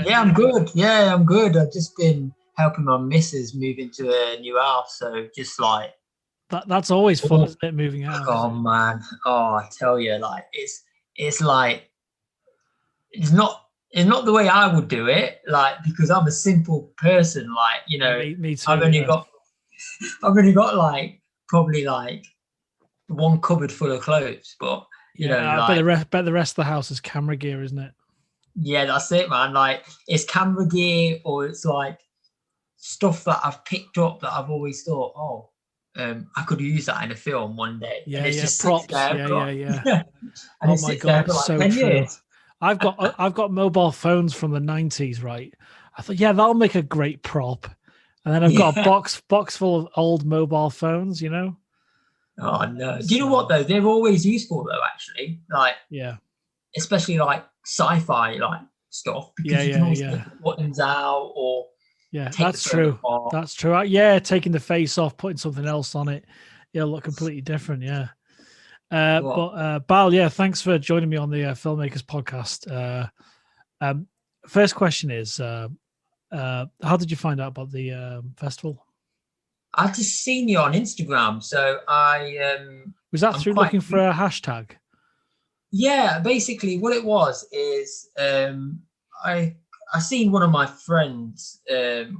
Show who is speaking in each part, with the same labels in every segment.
Speaker 1: Yeah, I'm good. Yeah, I'm good. I've just been helping my missus move into a new house, so just like
Speaker 2: That's always fun, isn't it? Moving house.
Speaker 1: oh man, oh I tell you, like it's like it's not the way I would do it, like because I'm a simple person, like
Speaker 2: Me
Speaker 1: I've
Speaker 2: too.
Speaker 1: only
Speaker 2: Yeah.
Speaker 1: got I've only got like probably like one cupboard full of clothes, but
Speaker 2: Yeah,
Speaker 1: like
Speaker 2: bet the rest of the house is camera gear, isn't it?
Speaker 1: yeah, that's it, man. Like it's camera gear or it's like stuff that I've picked up that I've always thought, oh, I could use that in a film one day, and
Speaker 2: Yeah,
Speaker 1: it
Speaker 2: yeah,
Speaker 1: just sits
Speaker 2: props.
Speaker 1: there for
Speaker 2: Yeah.
Speaker 1: and
Speaker 2: Oh
Speaker 1: it
Speaker 2: my
Speaker 1: sits there
Speaker 2: God,
Speaker 1: for like
Speaker 2: so
Speaker 1: 10 years.
Speaker 2: true. I've got mobile phones from the 90s, right? I thought, yeah, that'll make a great prop. And then I've got a
Speaker 1: Yeah.
Speaker 2: box full of old mobile phones,
Speaker 1: Oh no. Do you know what
Speaker 2: So
Speaker 1: though? They're always useful though, actually. Like
Speaker 2: yeah.
Speaker 1: especially like sci-fi like stuff
Speaker 2: Yeah,
Speaker 1: because you can
Speaker 2: yeah,
Speaker 1: always
Speaker 2: yeah.
Speaker 1: take the buttons out or
Speaker 2: Yeah,
Speaker 1: take the
Speaker 2: that's
Speaker 1: phone
Speaker 2: true.
Speaker 1: apart.
Speaker 2: That's true. Yeah, taking the face off, putting something else on it. It'll look completely different. Yeah.
Speaker 1: What?
Speaker 2: Bal, yeah, thanks for joining me on the Filmmakers podcast. Um, First question is, how did you find out about the festival?
Speaker 1: I just seen you on Instagram, so
Speaker 2: Was that
Speaker 1: I'm
Speaker 2: through
Speaker 1: quite
Speaker 2: looking for a hashtag?
Speaker 1: yeah. Basically, what it was is I seen one of my friends,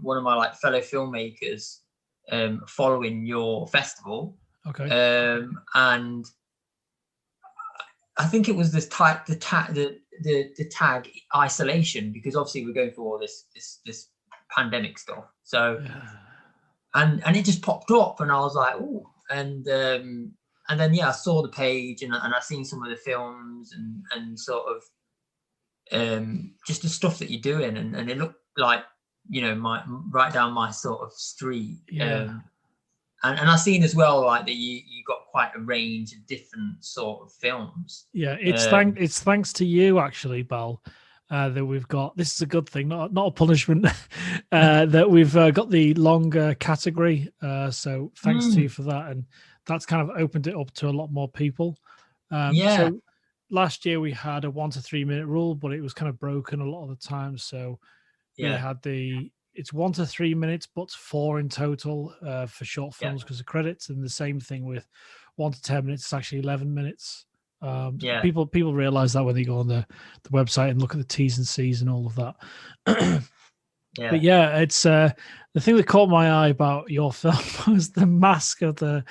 Speaker 1: one of my like fellow filmmakers, following your festival,
Speaker 2: Okay.
Speaker 1: and I think it was the tag isolation because obviously we're going through all this pandemic stuff. So
Speaker 2: Yeah.
Speaker 1: and it just popped up, and I was like, oh, and then yeah, I saw the page and I seen some of the films and sort of just the stuff that you're doing, and it looked like my right down my sort of street.
Speaker 2: Yeah.
Speaker 1: And I seen as well like that you got quite a range of different sort of films.
Speaker 2: Yeah, it's thanks to you actually, Bal, that we've got. This is a good thing, not a punishment. That we've got the longer category. So thanks to you for that, and that's kind of opened it up to a lot more people.
Speaker 1: Yeah,
Speaker 2: So last year we had a 1 to 3 minute rule, but it was kind of broken a lot of the time. So we
Speaker 1: yeah,
Speaker 2: had it's 1 to 3 minutes, but 4 in total for short
Speaker 1: yeah,
Speaker 2: films because of credits, and the same thing with 1 to 10 minutes. It's actually 11 minutes.
Speaker 1: yeah,
Speaker 2: People realize that when they go on the website and look at the T's and C's and all of that.
Speaker 1: yeah,
Speaker 2: But yeah, it's the thing that caught my eye about your film was the mask of the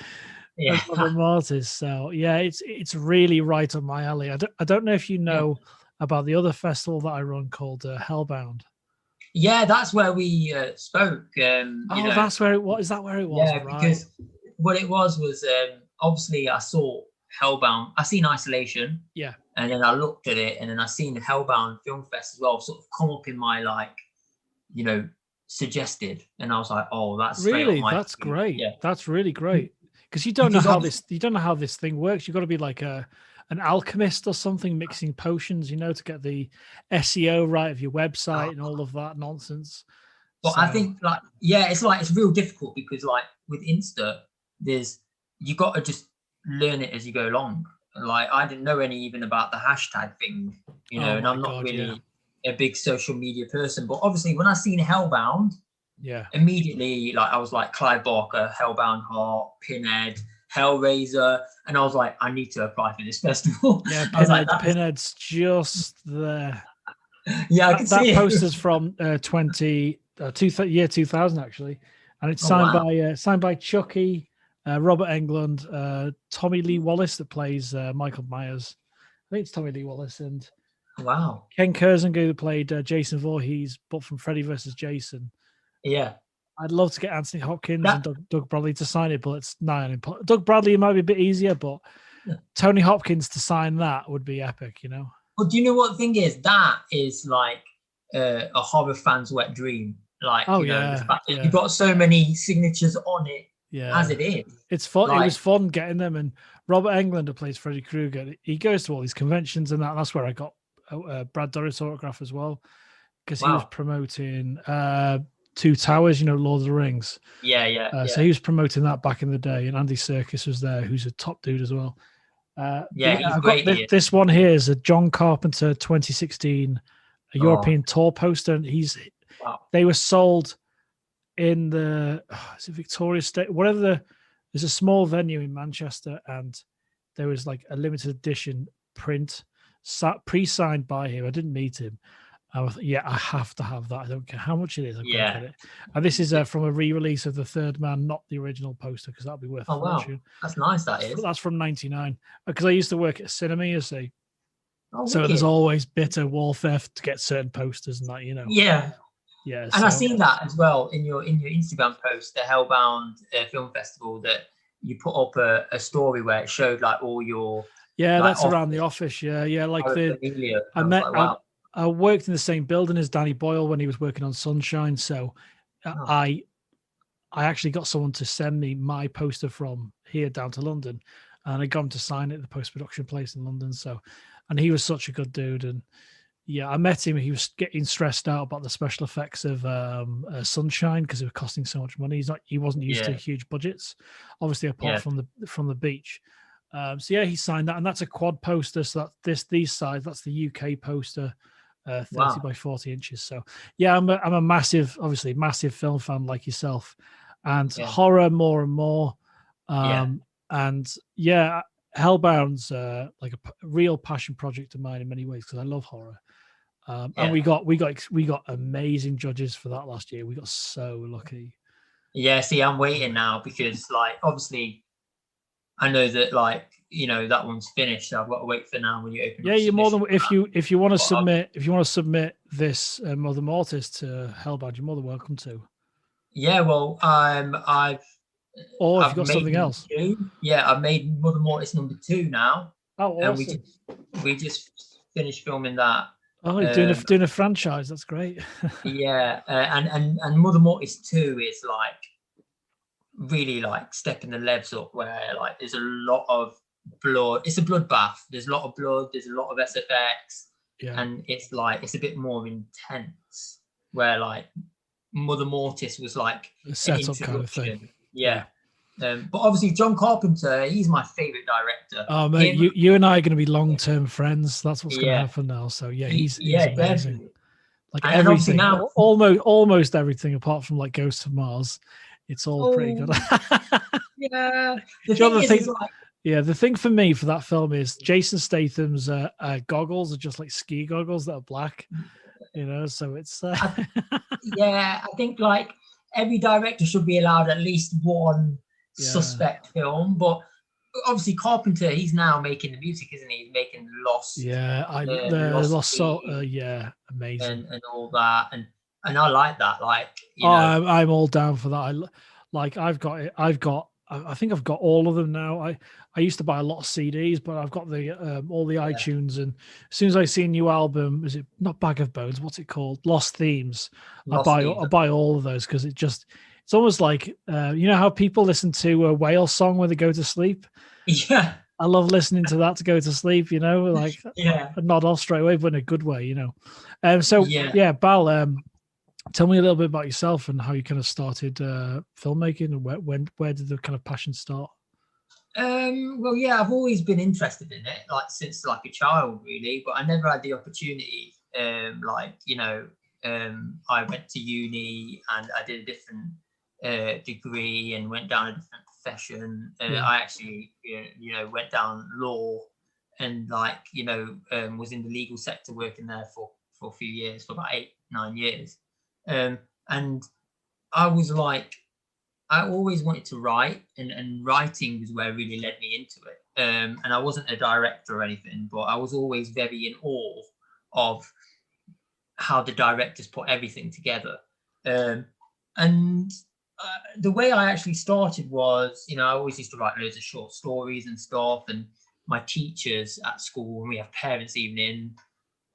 Speaker 1: yeah,
Speaker 2: Mortis. So yeah, it's really right up my alley. I don't know if you
Speaker 1: yeah.
Speaker 2: know about the other festival that I run called Hellbound.
Speaker 1: Yeah, that's where we spoke.
Speaker 2: Oh, that's where it was. Is that where it was?
Speaker 1: Yeah,
Speaker 2: Right.
Speaker 1: because what it was obviously I saw Hellbound. I seen Isolation,
Speaker 2: Yeah.
Speaker 1: and then I looked at it, and then I seen the Hellbound Film Fest as well, sort of come up in my like, suggested, and I was like, oh, that's straight
Speaker 2: Really,
Speaker 1: up my
Speaker 2: that's
Speaker 1: street.
Speaker 2: great.
Speaker 1: Yeah,
Speaker 2: That's really great because you don't know how this thing works. You've got to be like an alchemist or something, mixing potions, to get the SEO right of your website and all of that nonsense.
Speaker 1: but I think like it's real difficult because like with Insta, you got to just learn it as you go along. Like I didn't know any even about the hashtag thing,
Speaker 2: oh
Speaker 1: and
Speaker 2: my
Speaker 1: I'm not
Speaker 2: God,
Speaker 1: really a big social media person. But obviously, when I seen Hellbound,
Speaker 2: yeah,
Speaker 1: immediately like I was like Clive Barker, Hellbound Heart, Pinhead, Hellraiser, and I was like, I need to apply for this festival.
Speaker 2: yeah.
Speaker 1: I was like,
Speaker 2: Pinhead's just there.
Speaker 1: Yeah, I can see
Speaker 2: that
Speaker 1: it.
Speaker 2: poster's from 2000 actually, and it's signed by Chucky, Robert Englund, Tommy Lee Wallace that plays Michael Myers. I think it's Tommy Lee Wallace and
Speaker 1: Wow.
Speaker 2: Ken Kersinger who played Jason Voorhees, but from Freddy vs. Jason.
Speaker 1: Yeah.
Speaker 2: I'd love to get Anthony Hopkins and Doug Bradley to sign it, but it's nigh impossible. Doug Bradley might be a bit easier, but Tony Hopkins to sign that would be epic,
Speaker 1: But do you know what the thing is? That is like a horror fan's wet dream. Like, the fact that you've got so many signatures on it as it is.
Speaker 2: It's fun. It was fun getting them. And Robert Englund, who plays Freddy Krueger, he goes to all these conventions and that's where I got Brad Dourif's autograph as well, because he was promoting Two Towers, Lord of the Rings.
Speaker 1: Yeah.
Speaker 2: So he was promoting that back in the day, and Andy Serkis was there, who's a top dude as well.
Speaker 1: He's
Speaker 2: I've
Speaker 1: great.
Speaker 2: Got this one here is a John Carpenter 2016 European tour poster, and
Speaker 1: Wow.
Speaker 2: they were sold in the is it Victoria State, whatever. There's a small venue in Manchester, and there was like a limited edition print pre-signed by him. I didn't meet him. I was, yeah, I have to have that. I don't care how much it is. I've got to get it. And this is from a re-release of The Third Man, not the original poster, because that'll be worth a fortune.
Speaker 1: Wow. That's nice. That's
Speaker 2: from '99. Because I used to work at a cinema, you see. So
Speaker 1: wicked.
Speaker 2: there's always bitter warfare to get certain posters and that, you know.
Speaker 1: Yeah.
Speaker 2: Yeah.
Speaker 1: And I've seen that as well in your Instagram post, the Hellbound Film Festival, that you put up a story where it showed like all your.
Speaker 2: Yeah,
Speaker 1: like,
Speaker 2: that's around the office. Yeah. Like I worked in the same building as Danny Boyle when he was working on Sunshine. So I actually got someone to send me my poster from here down to London, and I got him to sign it at the post-production place in London. So, and he was such a good dude. And yeah, I met him. He was getting stressed out about the special effects of Sunshine because it was costing so much money. He wasn't used to huge budgets, obviously, apart from the beach. So yeah, he signed that, and that's a quad poster. So these sides, that's the UK poster, 30 by 40 inches. So yeah, I'm a massive film fan like yourself, and horror more and more. And yeah, Hellbound's like a real passion project of mine in many ways because I love horror. And we got amazing judges for that last year. We got so lucky.
Speaker 1: Yeah, see, I'm waiting now because, like, obviously, I know that, like, you know, that one's finished. So I've got to wait for now when you open.
Speaker 2: Yeah, you're more than if you want to submit this Mother Mortis to Hellbound, you're more than welcome to.
Speaker 1: Yeah, well, I've
Speaker 2: got something else.
Speaker 1: Yeah, I've made Mother Mortis #2 now.
Speaker 2: Oh, awesome!
Speaker 1: And we just finished filming that.
Speaker 2: Oh, you're doing a franchise. That's great.
Speaker 1: Yeah, and Mother Mortis 2 is like really like stepping the levels up, where like there's a lot of blood. It's a bloodbath. There's a lot of blood. There's a lot of SFX, and it's a bit more intense. Where like Mother Mortis was like
Speaker 2: a setup kind of thing.
Speaker 1: Yeah. But obviously John Carpenter, he's my favorite director.
Speaker 2: Oh mate, you and I are going to be long-term friends. That's what's going to happen now. So yeah, he's amazing. Definitely. Like and everything, now, almost everything apart from like Ghost of Mars, it's all pretty good.
Speaker 1: Yeah.
Speaker 2: The thing for me for that film is Jason Statham's goggles are just like ski goggles that are black. You know, so it's.
Speaker 1: I think like every director should be allowed at least one suspect film, but obviously Carpenter, he's now making the music, isn't he? He's making Lost.
Speaker 2: Yeah, Lost Soul. Amazing,
Speaker 1: and all that, and I like that. Like,
Speaker 2: I'm all down for that. I think I've got all of them now. I used to buy a lot of CDs, but I've got all the iTunes. And as soon as I see a new album, is it not Bag of Bones? What's it called? Lost Themes. I buy all of those because it's almost like you know how people listen to a whale song when they go to sleep.
Speaker 1: Yeah,
Speaker 2: I love listening to that to go to sleep. You know, like nod off straight away, but in a good way. You know, Bal. Tell me a little bit about yourself and how you kind of started filmmaking, and where did the kind of passion start?
Speaker 1: Well, yeah, I've always been interested in it, like since like a child, really, but I never had the opportunity. I went to uni and I did a different degree and went down a different profession. I actually, went down law and was in the legal sector, working there for a few years, for about 8-9 years. And I was like, I always wanted to write, and writing was where it really led me into it. And I wasn't a director or anything, but I was always very in awe of how the directors put everything together. And the way I actually started was, I always used to write loads of short stories and stuff. And my teachers at school, when we have parents' evening,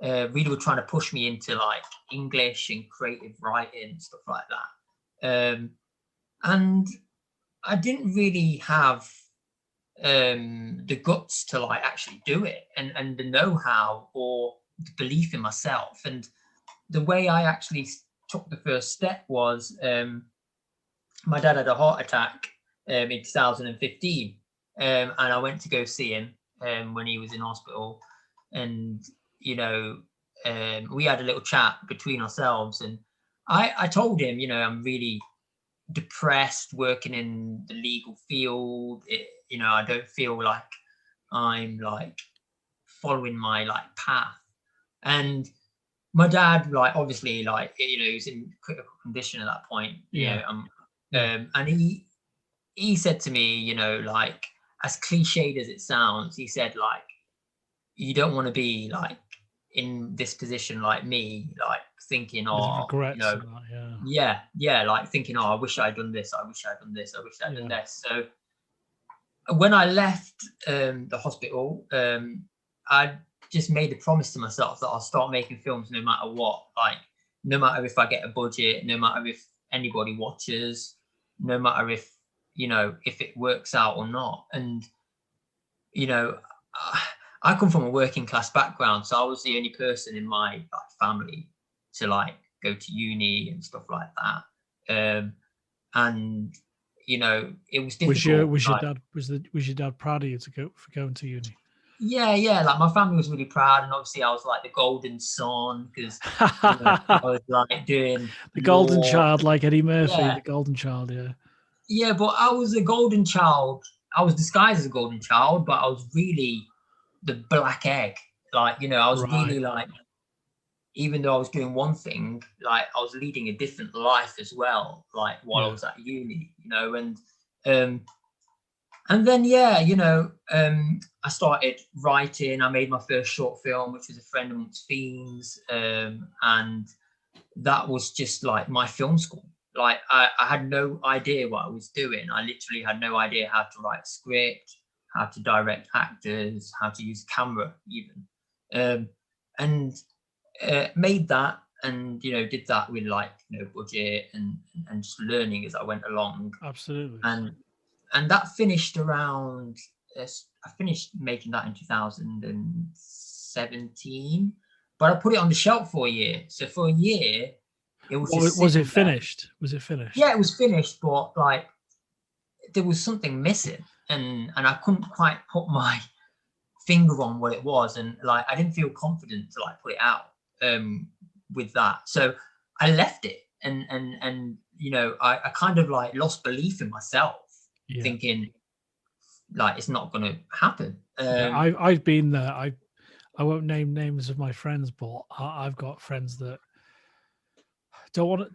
Speaker 1: really were trying to push me into like English and creative writing and stuff like that. And I didn't really have the guts to like actually do it, and the know-how or the belief in myself. And the way I actually took the first step was my dad had a heart attack in 2015, and I went to go see him when he was in hospital. And we had a little chat between ourselves, and I told him, I'm really depressed working in the legal field. I don't feel like I'm like following my like path. And my dad, like, obviously, like, he was in critical condition at that point. And he said to me, like, as cliched as it sounds, he said, like, you don't want to be like in this position like me, like thinking,
Speaker 2: regrets and that,
Speaker 1: like thinking, I wish I'd done this, I wish I'd done this, I wish I'd done this. So when I left the hospital, I just made a promise to myself that I'll start making films no matter what, like no matter if I get a budget, no matter if anybody watches, no matter if if it works out or not. And I come from a working class background, so I was the only person in my like family to like go to uni and stuff like that. And it was difficult.
Speaker 2: Was your dad proud of you for going to uni?
Speaker 1: Yeah, like my family was really proud, and obviously I was like the golden son, because I was like doing
Speaker 2: the golden child, like Eddie Murphy, the golden child.
Speaker 1: Yeah, but I was a golden child. I was disguised as a golden child, but I was really the black egg. Like, I was really like, even though I was doing one thing, like I was leading a different life as well, like while I was at uni, and then I started writing. I made my first short film, which was A Friend Amongst Fiends, and that was just like my film school. Like I had no idea what I was doing. I literally had no idea how to write a script, how to direct actors, how to use a camera even, and made that, and did that with like budget and just learning as I went along.
Speaker 2: Absolutely.
Speaker 1: And that finished around. I finished making that in 2017, but I put it on the shelf for a year. So for a year, it was.
Speaker 2: Was it finished? Was it finished?
Speaker 1: Yeah, it was finished, but like there was something missing, and I couldn't quite put my finger on what it was, and like I didn't feel confident to like put it out with that. So I left it, and I kind of like lost belief in myself, thinking like it's not going to happen.
Speaker 2: I've been there. I won't name names of my friends, but I've got friends that don't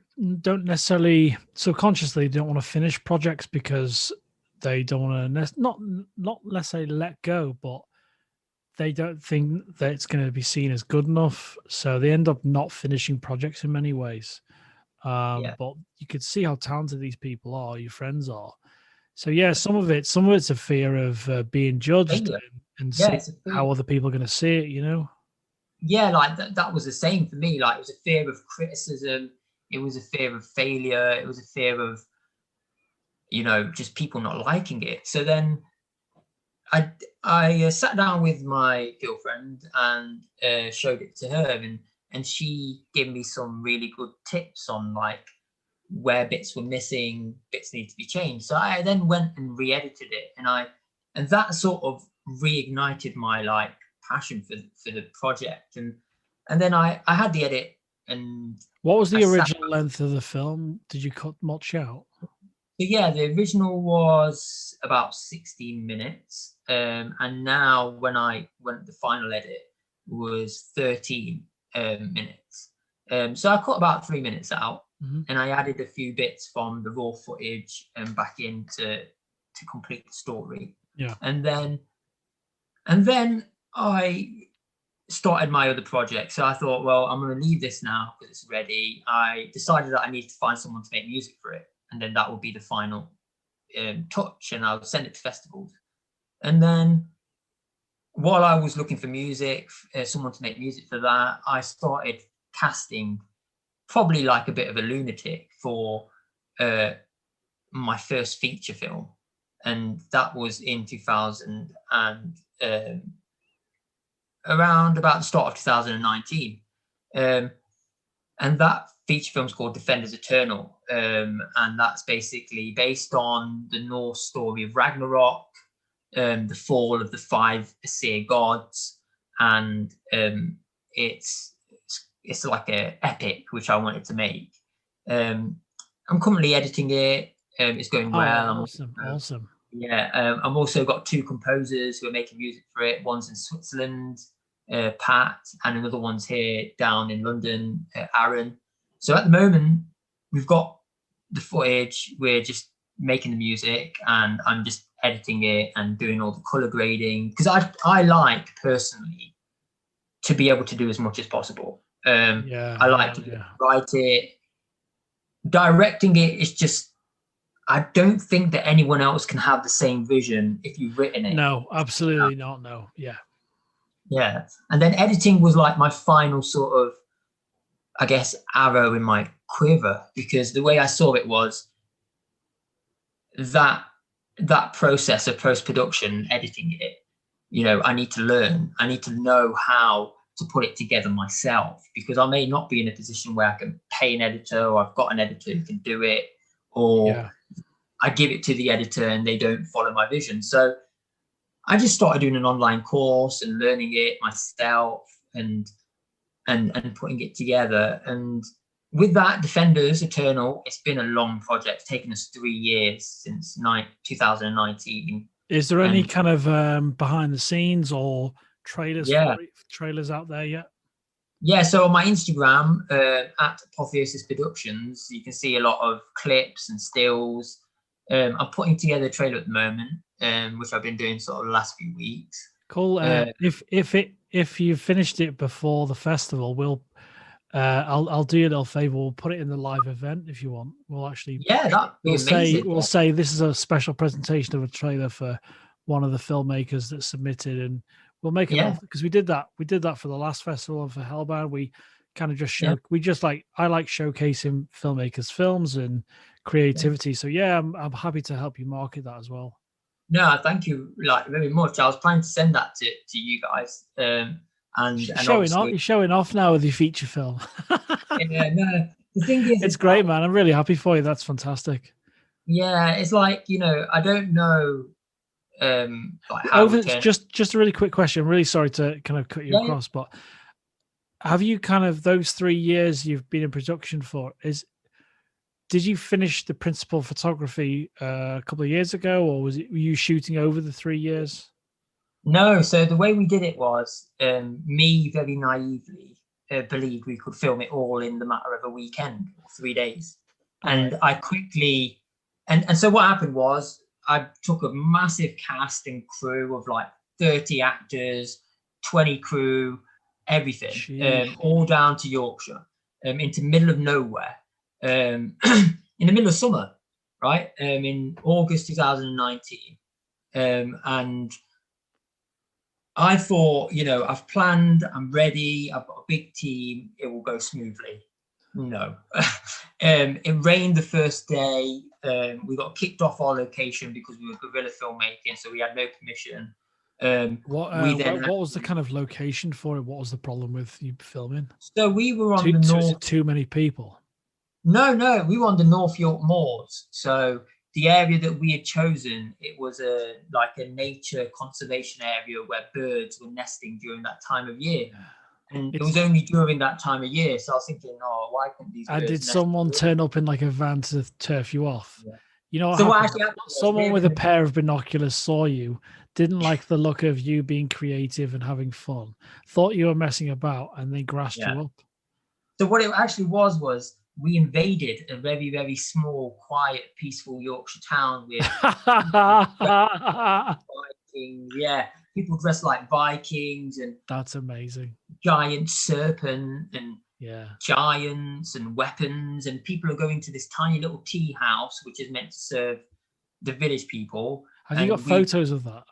Speaker 2: necessarily subconsciously don't want to finish projects because they don't want to not necessarily let go, but they don't think that it's going to be seen as good enough, so they end up not finishing projects in many ways. But you could see how talented these people are, your friends are. So some of it's a fear of being judged and see how other people are going to see it.
Speaker 1: Yeah, like that was the same for me. Like it was a fear of criticism. It was a fear of failure. It was a fear of just people not liking it. So then I sat down with my girlfriend and showed it to her, and she gave me some really good tips on like where bits were missing, bits need to be changed. So I then went and re-edited it, and that sort of reignited my like passion for the project, and then I had the edit. And
Speaker 2: what was the original length of the film? Did you cut much out?
Speaker 1: So the original was about 16 minutes, and now when I went the final edit was 13 minutes. So I cut about 3 minutes out, and I added a few bits from the raw footage and back in to complete the story.
Speaker 2: Yeah,
Speaker 1: and then I started my other project. So I thought, well, I'm going to leave this now because it's ready. I decided that I needed to find someone to make music for it, and then that would be the final touch, and I would send it to festivals. And then while I was looking for music, someone to make music for that, I started casting, probably like a bit of a lunatic, for my first feature film, and that was in 2000 and around about the start of 2019, and that feature film's called Defenders Eternal, and that's basically based on the Norse story of Ragnarok, the fall of the 5 Aesir gods, and it's it's like a epic which I wanted to make. I'm currently editing it. It's going well.
Speaker 2: Awesome.
Speaker 1: Yeah, I'm also got 2 composers who are making music for it. One's in Switzerland, Pat, and another one's here down in London, Aaron. So at the moment, we've got the footage. We're just making the music, and I'm just editing it and doing all the color grading, because I like personally to be able to do as much as possible. I like to write it. Directing it is just, I don't think that anyone else can have the same vision if you've written it.
Speaker 2: No, absolutely not. No. Yeah.
Speaker 1: Yeah. And then editing was like my final sort of, I guess, arrow in my quiver, because the way I saw it was that process of post-production, editing it, you know, I need to learn. I need to know how to put it together myself, because I may not be in a position where I can pay an editor, or I've got an editor who can do it, or I give it to the editor and they don't follow my vision. So I just started doing an online course and learning it myself and putting it together. And with that, Defenders Eternal, it's been a long project. It's taken us 3 years since 2019.
Speaker 2: Is there any kind of behind the scenes or trailers trailers out there yet?
Speaker 1: Yeah, so on my Instagram, at Apotheosis Productions, you can see a lot of clips and stills. I'm putting together a trailer at the moment, which I've been doing sort of the last few weeks.
Speaker 2: Cool. If you've finished it before the festival, I'll do you a little favor. We'll put it in the live event if you want. We'll actually we'll say this is a special presentation of a trailer for one of the filmmakers that submitted, and we'll make it because we did that for the last festival for Hellbound. We kind of just I like showcasing filmmakers' films and creativity. So I'm happy to help you market that as well.
Speaker 1: No, thank you very much. I was planning to send that to you guys. And
Speaker 2: you're showing off now with your feature film.
Speaker 1: The thing is,
Speaker 2: it's great, man. I'm really happy for you. That's fantastic.
Speaker 1: Yeah, it's like, you know, I don't know.
Speaker 2: Just a really quick question. I'm really sorry to kind of cut you across, but have you kind of those 3 years you've been in production for? Did you finish the principal photography a couple of years ago, or were you shooting over the 3 years?
Speaker 1: No, so the way we did it was, me very naively believed we could film it all in the matter of a weekend or 3 days. And I quickly, and so what happened was I took a massive cast and crew of like 30 actors, 20 crew, everything, all down to Yorkshire, into the middle of nowhere, in the middle of summer, right? In August 2019. And I thought, you know, I've planned, I'm ready, I've got a big team, it will go smoothly. No. It rained the first day. We got kicked off our location because we were guerrilla filmmaking, so we had no permission.
Speaker 2: What was the kind of location for it? What was the problem with you filming?
Speaker 1: So we were on the north.
Speaker 2: Too many people?
Speaker 1: No, we were on the North York Moors. So the area that we had chosen, it was a nature conservation area where birds were nesting during that time of year. And it was only during that time of year. So I was thinking, why couldn't these birds
Speaker 2: did someone turn up in like a van to turf you off? Yeah. You know
Speaker 1: what
Speaker 2: happened? Someone with a pair of binoculars saw you, didn't like the look of you being creative and having fun, thought you were messing about, and they grassed you up.
Speaker 1: So what it actually was we invaded a very, very small, quiet, peaceful Yorkshire town with Vikings. Yeah, people dressed like Vikings, and
Speaker 2: that's amazing.
Speaker 1: Giant serpent and giants and weapons, and people are going to this tiny little tea house which is meant to serve the village people.
Speaker 2: Have you got photos of that?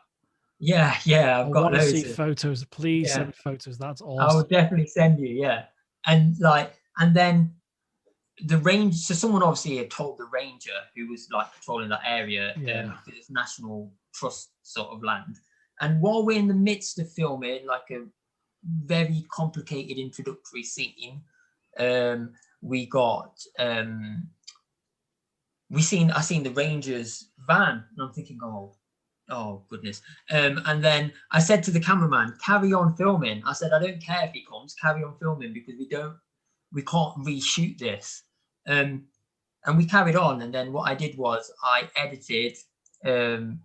Speaker 1: Yeah, I've got loads.
Speaker 2: I want to see photos. Please send me photos. That's awesome.
Speaker 1: I will definitely send you. Yeah, and then the ranger. So someone obviously had told the ranger who was like patrolling that area, it's National Trust sort of land. And while we're in the midst of filming like a very complicated introductory scene, we got I seen the ranger's van, and I'm thinking, oh goodness. And then I said to the cameraman, carry on filming. I said, I don't care if he comes, carry on filming, because we don't we can't reshoot this. And we carried on. And then what I did was I edited to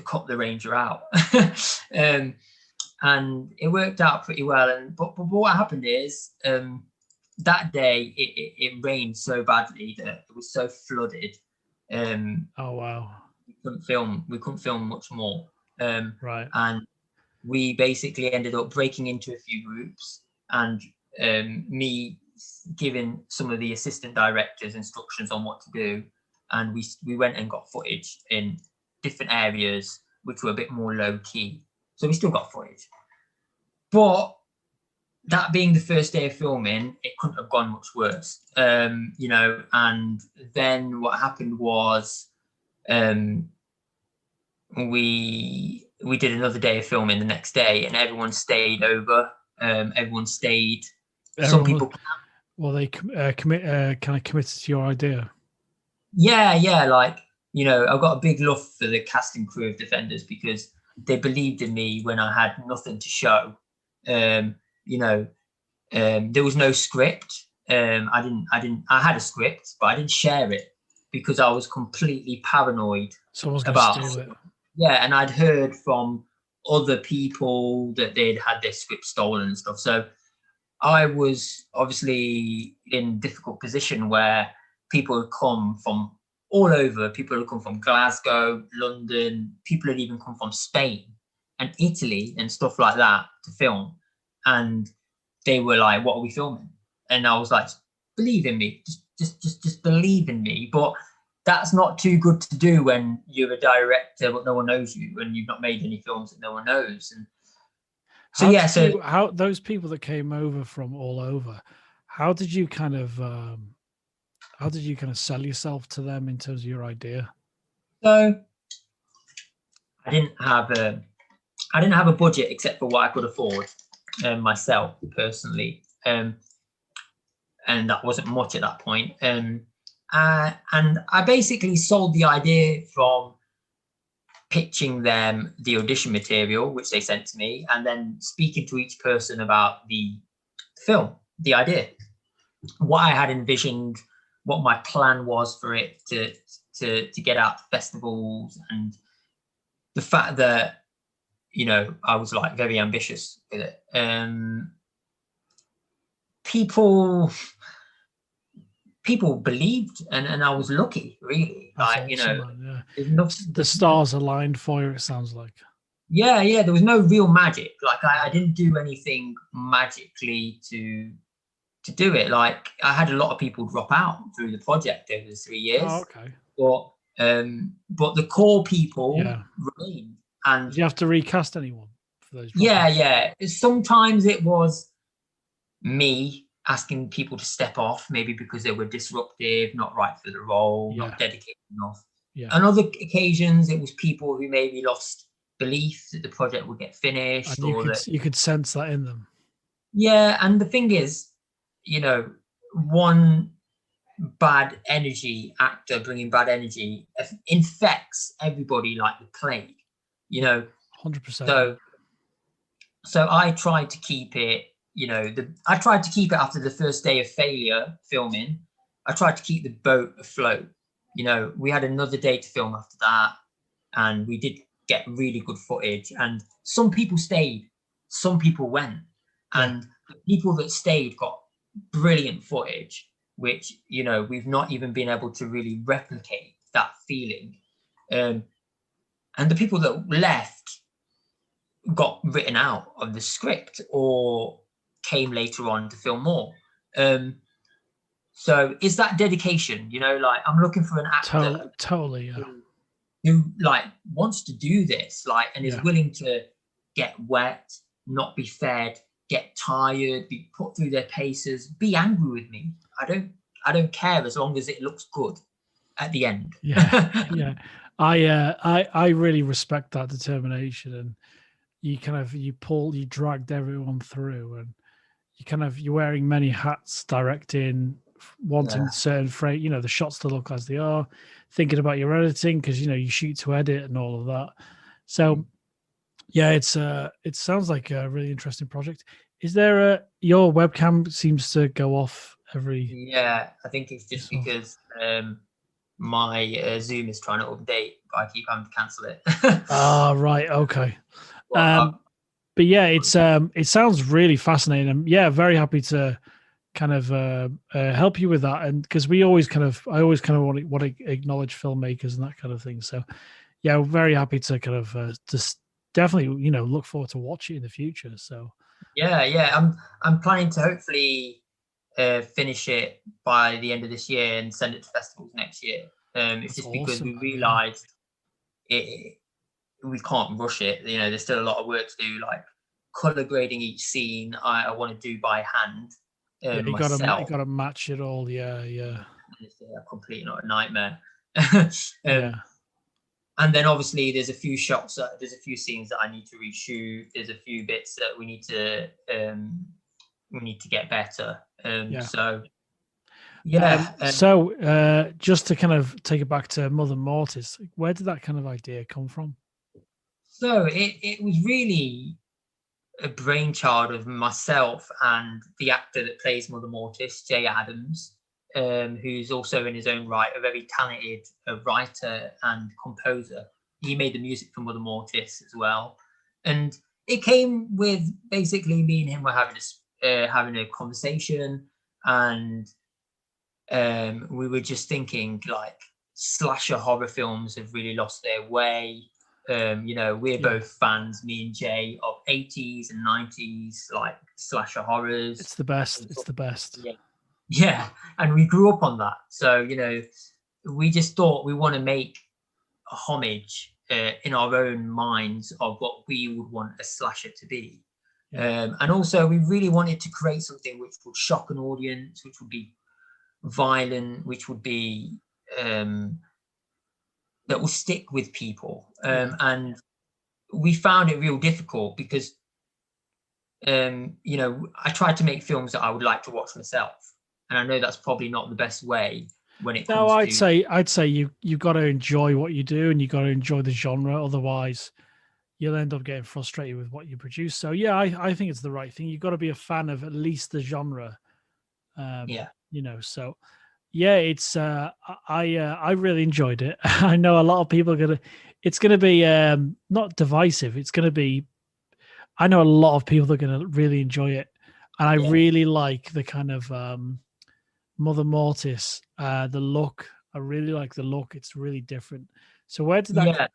Speaker 1: cut the Ranger out. And it worked out pretty well. But what happened is that day it rained so badly that it was so flooded.
Speaker 2: Oh wow!
Speaker 1: We couldn't film much more.
Speaker 2: Right.
Speaker 1: And we basically ended up breaking into a few groups, and me giving some of the assistant directors instructions on what to do. And we went and got footage in different areas which were a bit more low key. So we still got footage. But that being the first day of filming, it couldn't have gone much worse. You know, and then what happened was we did another day of filming the next day, and everyone stayed over. Everyone stayed. Some people.
Speaker 2: Well, they kind of committed to your idea.
Speaker 1: Yeah. Like, you know, I've got a big love for the cast and crew of Defenders because they believed in me when I had nothing to show. You know, there was no script. I had a script, but I didn't share it because I was completely paranoid
Speaker 2: about it.
Speaker 1: Yeah, and I'd heard from other people that they'd had their script stolen and stuff. So I was obviously in a difficult position where people had come from all over. People had come from Glasgow, London. People had even come from Spain and Italy and stuff like that to film. And they were like, "What are we filming?" And I was like, "Believe in me. Just believe in me." But that's not too good to do when you're a director, but no one knows you, and you've not made any films that no one knows. And so
Speaker 2: how those people that came over from all over, how did you kind of sell yourself to them in terms of your idea?
Speaker 1: So I didn't have a budget except for what I could afford myself personally, and that wasn't much at that point. And I basically sold the idea from pitching them the audition material, which they sent to me, and then speaking to each person about the film, the idea, what I had envisioned, what my plan was for it to get out to festivals, and the fact that, you know, I was like very ambitious with it. People believed, and I was lucky, really.
Speaker 2: That's
Speaker 1: like,
Speaker 2: awesome,
Speaker 1: you know,
Speaker 2: the stars aligned for you, it sounds like.
Speaker 1: Yeah, there was no real magic. Like I didn't do anything magically to do it. Like I had a lot of people drop out through the project over the 3 years.
Speaker 2: Oh, okay.
Speaker 1: But the core people remained. And
Speaker 2: did you have to recast anyone for those?
Speaker 1: Yeah. Sometimes it was me asking people to step off, maybe because they were disruptive, not right for the role, not dedicated enough. Yeah. On other occasions, it was people who maybe lost belief that the project would get finished.
Speaker 2: And you could sense that in them.
Speaker 1: Yeah, and the thing is, you know, one bad energy actor bringing bad energy infects everybody like the plague, you know.
Speaker 2: 100%.
Speaker 1: So I tried to keep it, you know, I tried to keep it after the first day of failure filming. I tried to keep the boat afloat. You know, we had another day to film after that, and we did get really good footage. And some people stayed, some people went, and the people that stayed got brilliant footage, which, you know, we've not even been able to really replicate that feeling. And the people that left got written out of the script or came later on to film more. So is that dedication? You know, like I'm looking for an actor
Speaker 2: totally,
Speaker 1: who like wants to do this, like, and is willing to get wet, not be fed, get tired, be put through their paces, be angry with me. I don't care as long as it looks good at the end.
Speaker 2: I really respect that determination, and you dragged everyone through, and you're wearing many hats, directing, wanting certain frame, you know, the shots to look as they are, thinking about your editing, because, you know, you shoot to edit and all of that. So it sounds like a really interesting project. Is there a your webcam seems to go off every?
Speaker 1: Yeah, I think it's just because my Zoom is trying to update, but I keep having to cancel it.
Speaker 2: Ah, right. Okay.
Speaker 1: Well,
Speaker 2: But yeah, it sounds really fascinating. And yeah, very happy to kind of help you with that. And because I always kind of want to acknowledge filmmakers and that kind of thing. So yeah, we're very happy to kind of just definitely, look forward to watching in the future. So
Speaker 1: yeah, I'm planning to hopefully finish it by the end of this year and send it to festivals next year. It's just because we realised we can't rush it. There's still a lot of work to do, like color grading each scene. I want to do by hand myself.
Speaker 2: You gotta match it all. Yeah.
Speaker 1: It's completely not a nightmare.
Speaker 2: Yeah.
Speaker 1: And then obviously there's a few shots, there's a few scenes that I need to reshoot. There's a few bits that we need to get better. So yeah.
Speaker 2: So just to kind of take it back to Mother Mortis, where did that kind of idea come from?
Speaker 1: So it was really a brainchild of myself and the actor that plays Mother Mortis, Jay Adams, who's also in his own right a very talented writer and composer. He made the music for Mother Mortis as well, and it came with basically me and him were having a conversation, and we were just thinking like slasher horror films have really lost their way. We're both fans, me and Jay, of 80s and 90s like slasher horrors.
Speaker 2: It's the best. It's the best.
Speaker 1: Yeah, and we grew up on that. So we just thought we want to make a homage in our own minds of what we would want a slasher to be. And also we really wanted to create something which would shock an audience, which would be violent, which would be that will stick with people. And we found it real difficult because I tried to make films that I would like to watch myself, and I know that's probably not the best way when it comes
Speaker 2: I'd say you've got to enjoy what you do, and you got to enjoy the genre. Otherwise you'll end up getting frustrated with what you produce. So yeah, I think it's the right thing. You've got to be a fan of at least the genre. So yeah, it's I really enjoyed it. I know a lot of people it's gonna be not divisive. It's gonna be, I know a lot of people are gonna really enjoy it. And I really like the kind of Mother Mortis, the look. I really like the look. It's really different. So where did that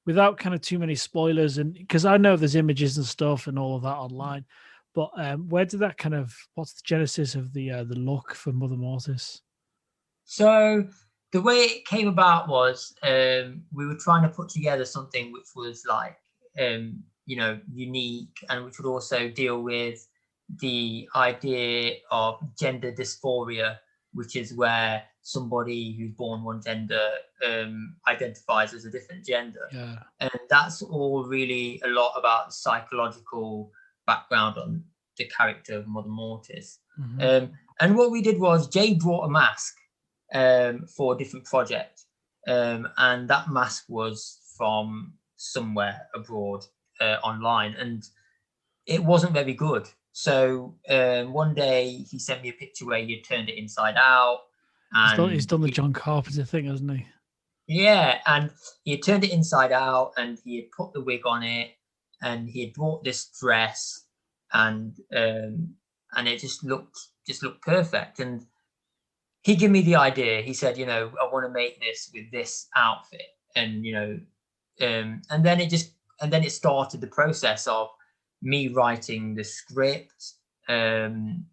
Speaker 2: without kind of too many spoilers, and because I know there's images and stuff and all of that online, but where did that kind of, what's the genesis of the look for Mother Mortis?
Speaker 1: So the way it came about was we were trying to put together something which was like unique, and which would also deal with the idea of gender dysphoria, which is where somebody who's born one gender identifies as a different gender. And that's all really a lot about the psychological background on the character of Mother Mortis. And what we did was Jay brought a mask for a different project, and that mask was from somewhere abroad online, and it wasn't very good. So one day he sent me a picture where he had turned it inside out, and
Speaker 2: he's done the John Carpenter thing, hasn't he?
Speaker 1: Yeah, and he had turned it inside out, and he had put the wig on it, and he had brought this dress, and it just looked perfect. And he gave me the idea. He said, I want to make this with this outfit, and and then it started the process of me writing the script, and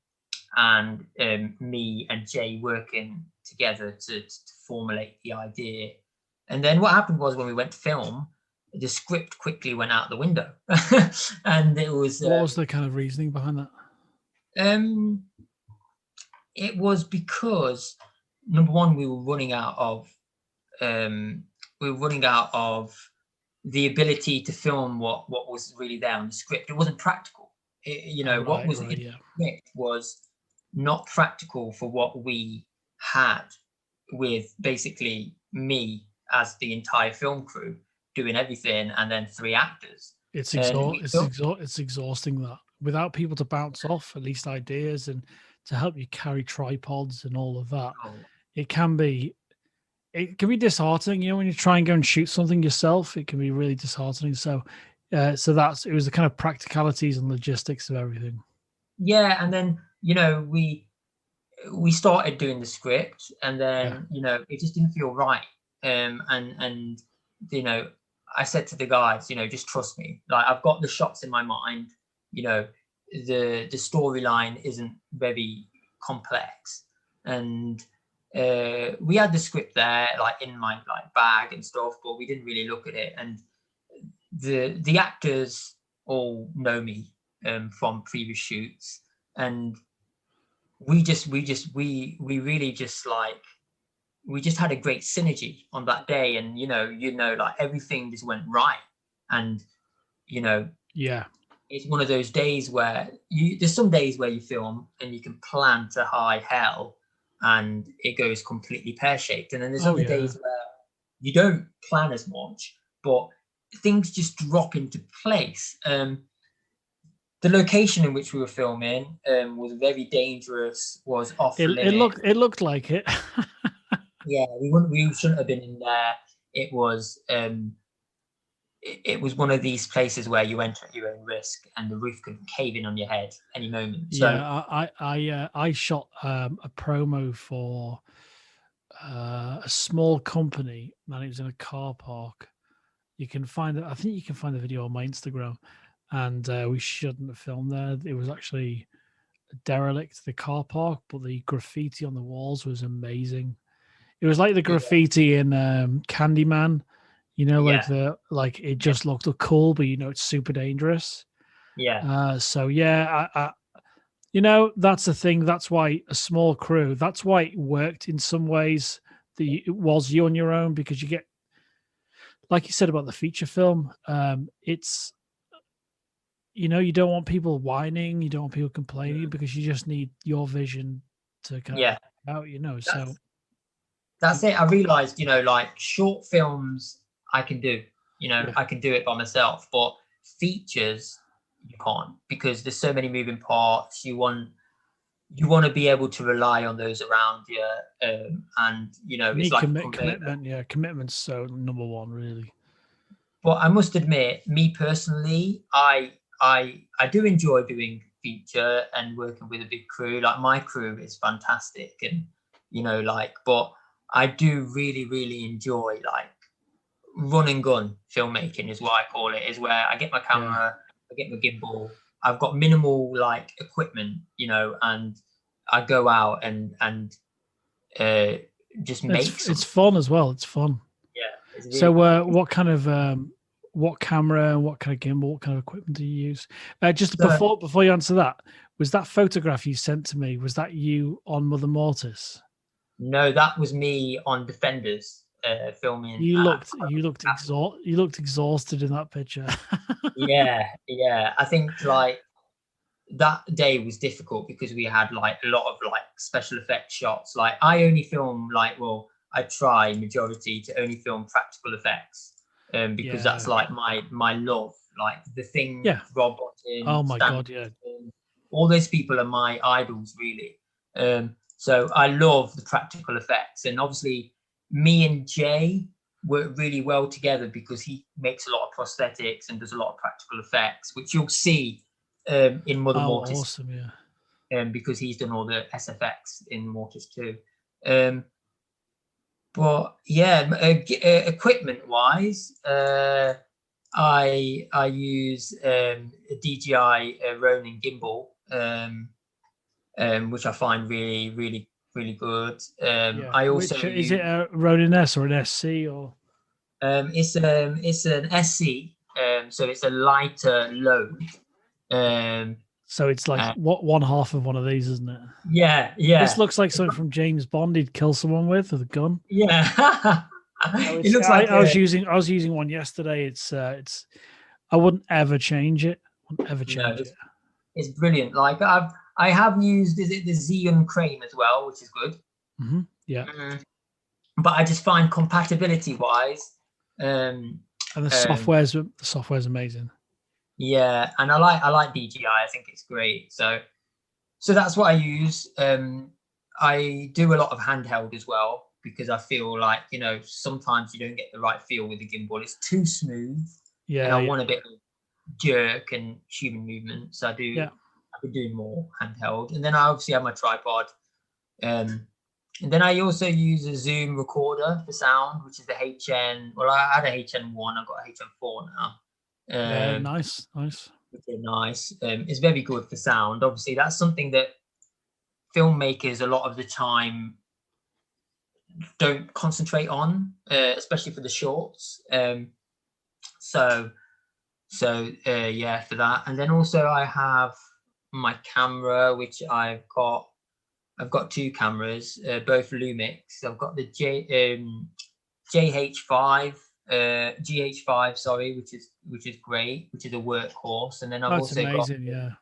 Speaker 1: me and Jay working together to formulate the idea. And then what happened was when we went to film, the script quickly went out the window. And it was
Speaker 2: what was the kind of reasoning behind that?
Speaker 1: It was because, number one, we were running out of the ability to film what was really there on the script. It wasn't practical. What was in the script was not practical for what we had, with basically me as the entire film crew doing everything, and then 3 actors.
Speaker 2: It's exhausting, that, without people to bounce off, at least ideas, and to help you carry tripods and all of that,
Speaker 1: Oh,
Speaker 2: it can be disheartening. When you try and go and shoot something yourself, it can be really disheartening. So, it was the kind of practicalities and logistics of everything.
Speaker 1: yeah, and then we started doing the script, and then it just didn't feel right. And I said to the guys, just trust me. Like, I've got the shots in my mind. The storyline isn't very complex, and we had the script there, like in my bag and stuff, but we didn't really look at it. And the actors all know me from previous shoots, and we really just we just had a great synergy on that day. And like everything just went right. And
Speaker 2: Yeah.
Speaker 1: it's one of those days where there's some days where you film and you can plan to high hell and it goes completely pear-shaped, and then there's other days where you don't plan as much, but things just drop into place. The location in which we were filming was very dangerous, was off limit.
Speaker 2: It looked like it.
Speaker 1: Yeah, we shouldn't have been in there. It was it was one of these places where you enter at your own risk, and the roof could cave in on your head any moment. So
Speaker 2: I shot a promo for a small company, and it was in a car park. You can find it. I think you can find the video on my Instagram. And we shouldn't have filmed there. It was actually a derelict, the car park, but the graffiti on the walls was amazing. It was like the graffiti in Candyman, it just looked cool, but it's super dangerous.
Speaker 1: Yeah.
Speaker 2: That's the thing. That's why a small crew. That's why it worked in some ways. It was you on your own, because you get, like you said about the feature film. It's you don't want people whining, you don't want people complaining, because you just need your vision to kind of out. So
Speaker 1: that's it. I realized, like short films, I can do. I can do it by myself, but features you can't, because there's so many moving parts. You want to be able to rely on those around you, and it's like
Speaker 2: commitment. Yeah, commitment's so number one, really.
Speaker 1: But I must admit, me personally, I do enjoy doing feature and working with a big crew. Like, my crew is fantastic, and but I do really, really enjoy run and gun filmmaking, is what I call it. Is where I get my camera, I get my gimbal, I've got minimal equipment, and I go out and just make something.
Speaker 2: It's fun as well. It's fun.
Speaker 1: Yeah. Really
Speaker 2: so what kind of what camera, what kind of gimbal, what kind of equipment do you use? Before you answer that, was that photograph you sent to me, was that you on Mother Mortis?
Speaker 1: No, that was me on Defenders, filming.
Speaker 2: You looked exhausted in that picture.
Speaker 1: yeah. I think that day was difficult because we had a lot of special effects shots. I only film I try majority to only film practical effects. Because that's my love, the thing. Rob Bottin,
Speaker 2: oh my God, yeah,
Speaker 1: all those people are my idols, really. So I love the practical effects, and obviously me and Jay work really well together because he makes a lot of prosthetics and does a lot of practical effects, which you'll see in Mother Mortis.
Speaker 2: Awesome, yeah.
Speaker 1: Because he's done all the SFX in Mortis too. But yeah, equipment wise, I use a DJI Ronin gimbal, which I find really, really, really good. I also
Speaker 2: is it a Ronin S or an SC or?
Speaker 1: It's an SC, so it's a lighter load.
Speaker 2: So it's one half of one of these, isn't it?
Speaker 1: Yeah.
Speaker 2: This looks like something from James Bond he'd kill someone with a gun.
Speaker 1: Yeah. It looks like
Speaker 2: I was using one yesterday. It's I wouldn't ever change it.
Speaker 1: It's brilliant. I have used the Xeon Crane as well, which is good.
Speaker 2: Mm-hmm. Yeah.
Speaker 1: But I just find compatibility wise,
Speaker 2: and the software's amazing.
Speaker 1: Yeah, and I like DJI. I think it's great. So that's what I use. I do a lot of handheld as well because I feel like, sometimes you don't get the right feel with the gimbal. It's too smooth, and
Speaker 2: Yeah,
Speaker 1: I
Speaker 2: yeah,
Speaker 1: want a bit of jerk and human movement. So
Speaker 2: yeah.
Speaker 1: I've been doing more handheld, and then I obviously have my tripod. And then I also use a Zoom recorder for sound, which is the HN. Well, I had a HN1. I've got a HN4 now.
Speaker 2: Yeah, nice, nice.
Speaker 1: Which is nice. It's very good for sound. Obviously, that's something that filmmakers a lot of the time don't concentrate on, especially for the shorts. So yeah, for that. And then also I have my camera, which I've got two cameras, both Lumix. I've got the JH5, GH5, sorry, which is great, which is a workhorse. And then I've
Speaker 2: That's
Speaker 1: also
Speaker 2: amazing.
Speaker 1: got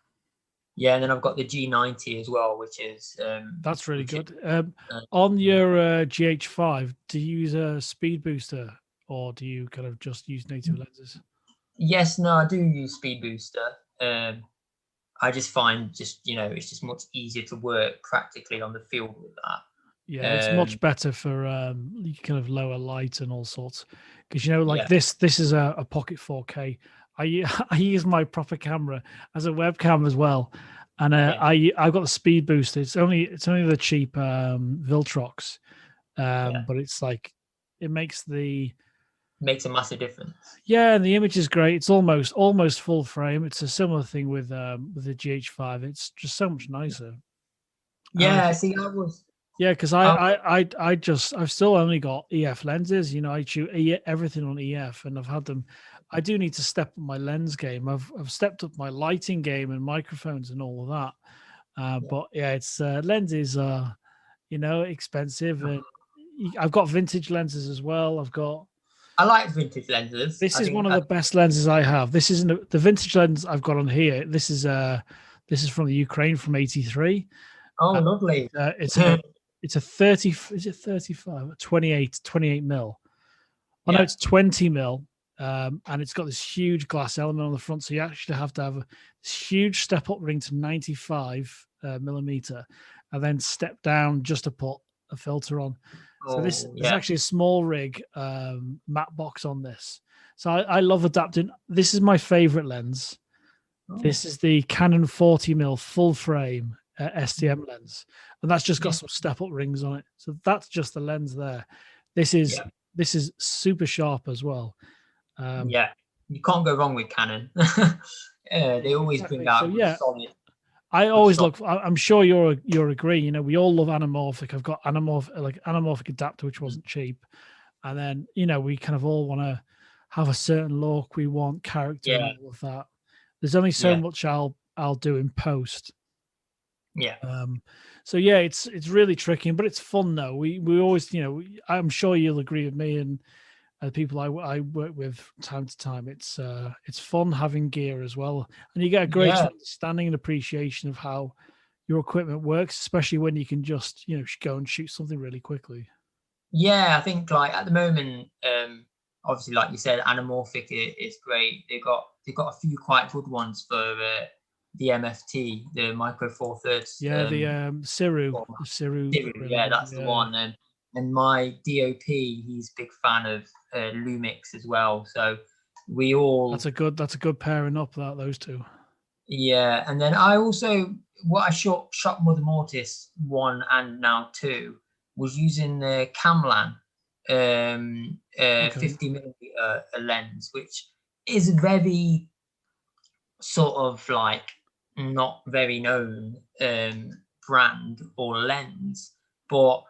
Speaker 2: Yeah,
Speaker 1: and then I've got the G90 as well, which is
Speaker 2: that's really
Speaker 1: which is,
Speaker 2: good. On your GH5, do you use a speed booster or do you kind of just use native lenses?
Speaker 1: yes, no, I do use Speed Booster. I just find it's just much easier to work practically on the field with that.
Speaker 2: Yeah, it's much better for kind of lower light and all sorts. Because like
Speaker 1: Yeah,
Speaker 2: this is a Pocket 4K. I use my proper camera as a webcam as well, and I've got the speed booster. It's only the cheap Viltrox, but it's like it makes
Speaker 1: a massive difference.
Speaker 2: yeah, and the image is great. It's almost full frame. It's a similar thing with the GH5. It's just so much nicer.
Speaker 1: Yeah, see, I was.
Speaker 2: Yeah, because I've still only got EF lenses. I shoot everything on EF, and I've had them. I do need to step up my lens game. I've stepped up my lighting game and microphones and all of that. But yeah, it's lenses are expensive, and I've got vintage lenses as well.
Speaker 1: I like vintage lenses.
Speaker 2: This is one of the best lenses I have. This isn't the vintage lens I've got on here. This is from the Ukraine from '83.
Speaker 1: Oh, lovely.
Speaker 2: It's a 30, is it 35? 28 mil. Oh, no,
Speaker 1: Yeah.
Speaker 2: it's 20 mil. And it's got this huge glass element on the front. So you actually have to have this huge step up ring to 95 millimeter and then step down just to put a filter on. So there's actually a small rig matte box on this. So I love adapting. This is my favorite lens. This is the Canon 40 mil full frame STM lens, and that's just got some step up rings on it. So that's just the lens there. This is super sharp as well.
Speaker 1: Yeah, you can't go wrong with Canon. They always bring out solid.
Speaker 2: I always look. I'm sure you're agree. We all love anamorphic. I've got anamorphic adapter, which wasn't cheap, and then we kind of all want to have a certain look. We want character and all of that. There's only so much I'll do in post.
Speaker 1: Yeah.
Speaker 2: So yeah, it's really tricky, but it's fun though. We always, I'm sure you'll agree with me and the people I work with time to time. It's fun having gear as well, and you get a great understanding and appreciation of how your equipment works, especially when you can just go and shoot something really quickly.
Speaker 1: Yeah, I think like at the moment, obviously, like you said, anamorphic is great. They've got a few quite good ones for the MFT, the Micro Four Thirds.
Speaker 2: Yeah, the Ciru.
Speaker 1: Yeah, that's the one. And my DOP, he's a big fan of Lumix as well. So we all.
Speaker 2: That's a good pairing up. Those two.
Speaker 1: Yeah, and then I also I shot Mother Mortis 1 and now 2 was using the Camlan 50 millimeter lens, which is very sort of like not very known brand or lens, but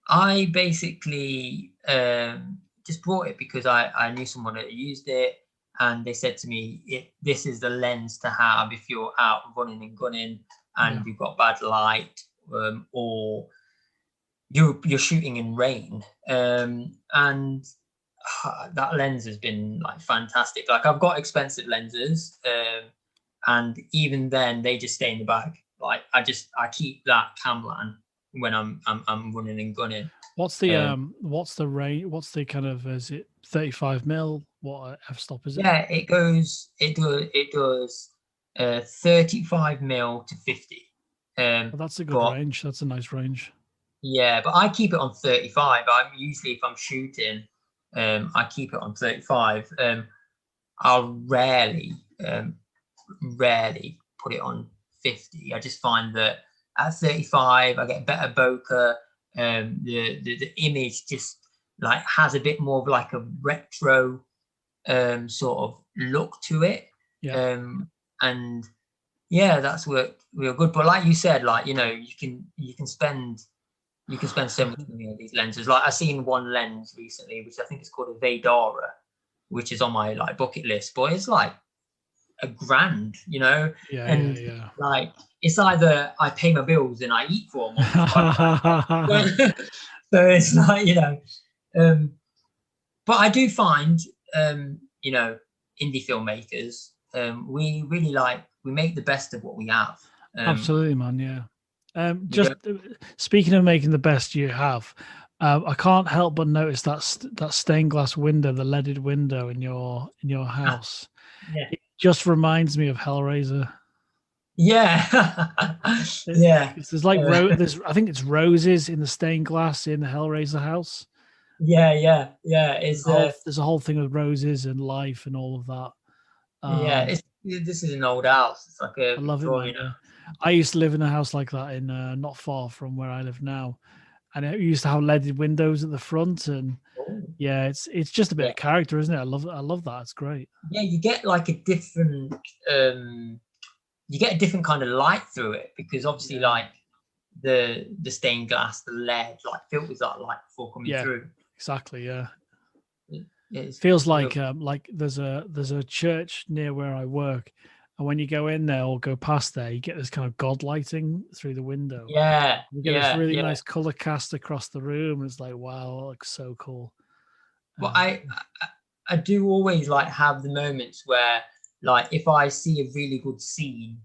Speaker 1: I basically just bought it because I knew someone that used it, and they said to me, this is the lens to have if you're out running and gunning and you've got bad light, or you're shooting in rain, and that lens has been like fantastic. Like I've got expensive lenses, and even then they just stay in the bag. Like I keep that Camlan when I'm running and gunning.
Speaker 2: What's the range? What's the kind of, is it 35 mil? What f-stop is it?
Speaker 1: Yeah, it does 35 mil to 50.
Speaker 2: Well, that's a good range. That's a nice range.
Speaker 1: Yeah, but I keep it on 35. I'm usually, if I'm shooting, I keep it on 35. I'll rarely put it on 50. I just find that at 35 I get better bokeh. The image just like has a bit more of like a retro sort of look to it.
Speaker 2: Yeah.
Speaker 1: And yeah, that's worked real good. But like you said, like, you know, you can spend so much money on these lenses. Like I seen one lens recently, which I think is called a Vedara, which is on my like bucket list, but it's like $1,000, you know.
Speaker 2: Yeah.
Speaker 1: Like it's either I pay my bills and I eat for a month. So it's like, you know, but I do find, you know, indie filmmakers, we really we make the best of what we have.
Speaker 2: Absolutely, man. Yeah. Just speaking of making the best you have, I can't help but notice that stained glass window, the leaded window in your house.
Speaker 1: Yeah.
Speaker 2: It just reminds me of Hellraiser.
Speaker 1: Yeah. Yeah.
Speaker 2: There's like I think it's roses in the stained glass in the Hellraiser house.
Speaker 1: Yeah. It's
Speaker 2: there's a whole thing with roses and life and all of that.
Speaker 1: This is an old house. It's like
Speaker 2: I love it, man. Yeah. I used to live in a house like that in not far from where I live now, and it used to have leaded windows at the front, and yeah, it's just a bit of character, isn't it? I love that. It's great.
Speaker 1: Yeah, you get like a different kind of light through it, because obviously like the stained glass, the lead like filters that light before coming through.
Speaker 2: Exactly. Yeah.
Speaker 1: It
Speaker 2: feels like there's a church near where I work, and when you go in there or go past there, you get this kind of god lighting through the window.
Speaker 1: Yeah.
Speaker 2: You get this really nice color cast across the room. It's like, wow, it looks so cool.
Speaker 1: But I do always like have the moments where, like, if I see a really good scene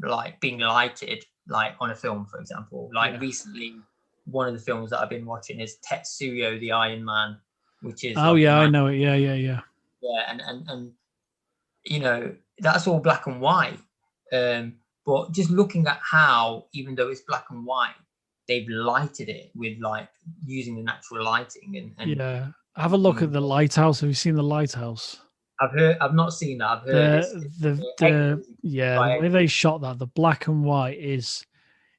Speaker 1: like being lighted, like on a film, for example, like recently one of the films that I've been watching is Tetsuyo the Iron Man, which is
Speaker 2: I know it. Yeah,
Speaker 1: and you know, that's all black and white, but just looking at how, even though it's black and white, they've lighted it with like using the natural lighting and
Speaker 2: have a look at the lighthouse. Have you seen the lighthouse?
Speaker 1: I've not seen that. I've heard
Speaker 2: the way they shot that, the black and white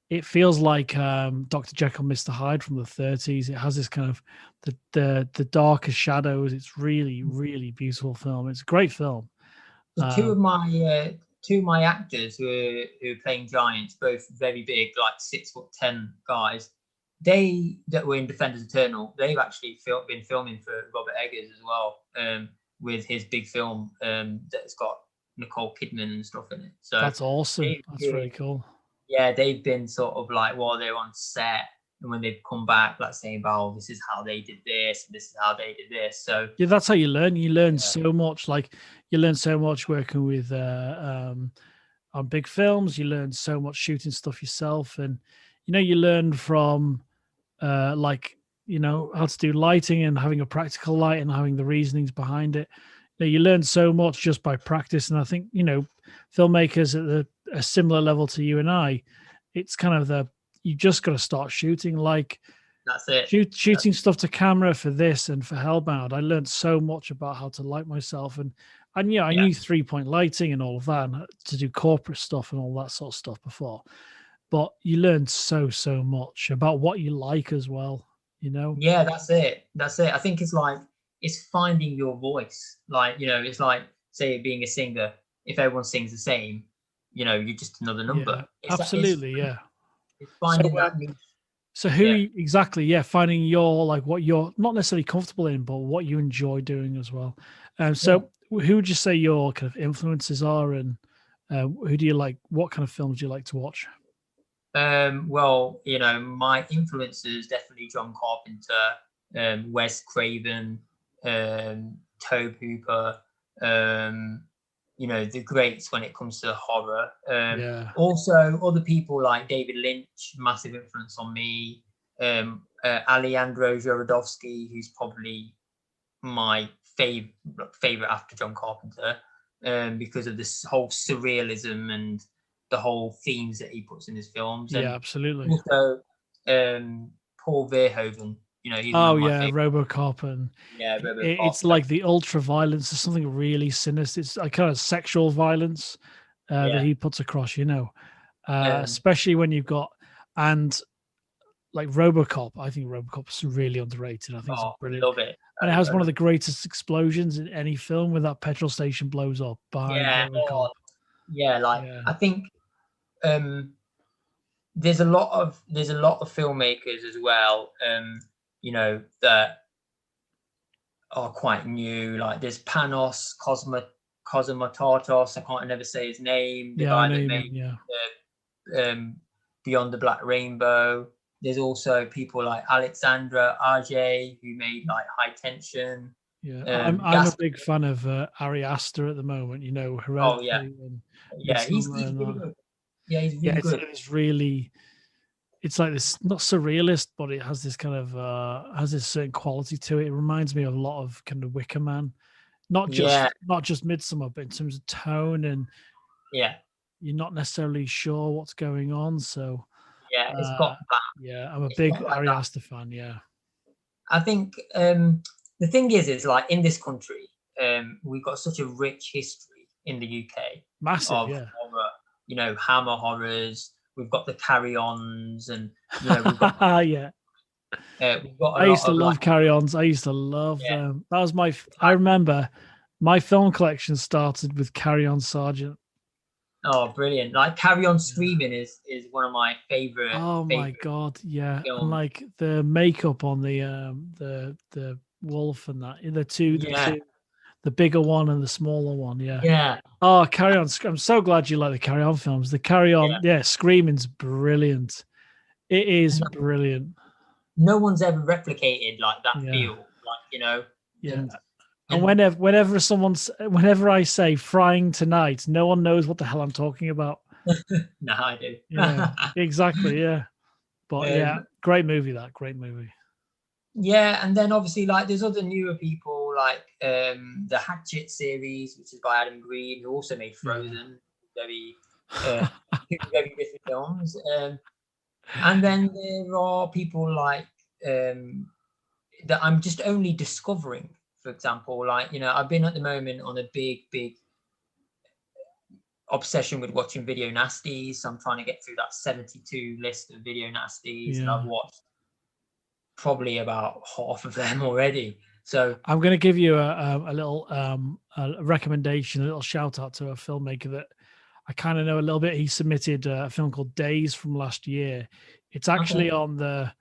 Speaker 2: it feels like Dr. Jekyll, Mr. Hyde from the 30s. It has this kind of the darker shadows. It's really, really beautiful film. It's a great film.
Speaker 1: Two of my actors who are playing giants, both very big, like 6'10" guys, that were in Defenders Eternal, they've actually been filming for Robert Eggers as well, with his big film that's got Nicole Kidman and stuff in it. So
Speaker 2: that's awesome. That's really cool.
Speaker 1: Yeah, they've been sort of like, while they're on set, and when they've come back, like saying, "Oh, this is how they did this, and this is how they did this." So
Speaker 2: yeah, that's how you learn. You learn so much. Like you learn so much working with on big films. You learn so much shooting stuff yourself, and you know, you learn from like, you know, how to do lighting and having a practical light and having the reasonings behind it. You know, you learn so much just by practice. And I think, you know, filmmakers at a similar level to you and I, it's kind of you just got to start shooting. Like
Speaker 1: that's it.
Speaker 2: Shooting stuff to camera for this and for Hellbound. I learned so much about how to light myself, and I knew 3-point lighting and all of that, and to do corporate stuff and all that sort of stuff before. But you learn so much about what you like as well, you know?
Speaker 1: Yeah, that's it. I think it's finding your voice. Like, you know, it's like, say, being a singer. If everyone sings the same, you know, you're just another number.
Speaker 2: Yeah, absolutely,
Speaker 1: It's finding that niche.
Speaker 2: So exactly, finding your, like, what you're not necessarily comfortable in, but what you enjoy doing as well. So who would you say your kind of influences are, and who do you like? What kind of films do you like to watch?
Speaker 1: Well, you know, my influences definitely John Carpenter, Wes Craven, Tobe Hooper, the greats when it comes to horror.
Speaker 2: Yeah.
Speaker 1: Also, other people like David Lynch, massive influence on me. Alejandro Jodorowsky, who's probably my favorite after John Carpenter, because of this whole surrealism and the whole themes that he puts in his films. And
Speaker 2: Yeah, absolutely.
Speaker 1: also, Paul Verhoeven. He's one
Speaker 2: Oh
Speaker 1: of my
Speaker 2: yeah,
Speaker 1: favorite.
Speaker 2: RoboCop, and
Speaker 1: Yeah,
Speaker 2: it's like the ultra violence. There's something really sinister. It's like kind of sexual violence that he puts across. Especially when you've got and like RoboCop. I think RoboCop's really underrated. I think it's brilliant.
Speaker 1: Love it.
Speaker 2: And it has one of the greatest explosions in any film when that petrol station blows up behind RoboCop.
Speaker 1: I think there's a lot of filmmakers as well, that are quite new. Like there's Panos Cosmatos. I never say his name. The guy that made Beyond the Black Rainbow. There's also people like Alexandra Ajay, who made like High Tension.
Speaker 2: Yeah, I'm a big fan of Ari Aster at the moment. Hereditary.
Speaker 1: He's really good. Yeah, he's really good.
Speaker 2: It's really, it's like this, not surrealist, but it has this kind of has this certain quality to it. It reminds me of a lot of kind of Wicker Man, not just Midsummer, but in terms of tone, and you're not necessarily sure what's going on. So
Speaker 1: it's got that.
Speaker 2: Yeah, I'm a big Ari Aster fan. Yeah,
Speaker 1: I think the thing is like in this country, we've got such a rich history in the UK.
Speaker 2: Massive,
Speaker 1: of horror, Hammer horrors. We've got the Carry-Ons, and we've got we've got.
Speaker 2: I used to love Carry-Ons. I used to love them. That was I remember my film collection started with Carry-On Sergeant.
Speaker 1: Oh, brilliant! Like Carry-On Screaming is one of my favorite.
Speaker 2: Oh my god, yeah, films. And like the makeup on the wolf and that, the two, the bigger one and the smaller one,
Speaker 1: yeah.
Speaker 2: Oh, Carry-On! I'm so glad you like the Carry-On films. The Carry-On, Screaming's brilliant. It is brilliant.
Speaker 1: No one's ever replicated like that feel, like
Speaker 2: Yeah. And whenever I say Frying Tonight, no one knows what the hell I'm talking about.
Speaker 1: No, I do.
Speaker 2: Yeah, exactly. Yeah. But great movie.
Speaker 1: Yeah, and then obviously like there's other newer people like the Hatchet series, which is by Adam Green, who also made Frozen. Very different films. And then there are people like that I'm just only discovering. For example, like I've been at the moment on a big obsession with watching video nasties. So I'm trying to get through that 72 list of video nasties, and I've watched probably about half of them already. So
Speaker 2: I'm going to give you a little a recommendation, a little shout out to a filmmaker that I kind of know a little bit. He submitted a film called Days from last year. It's actually on the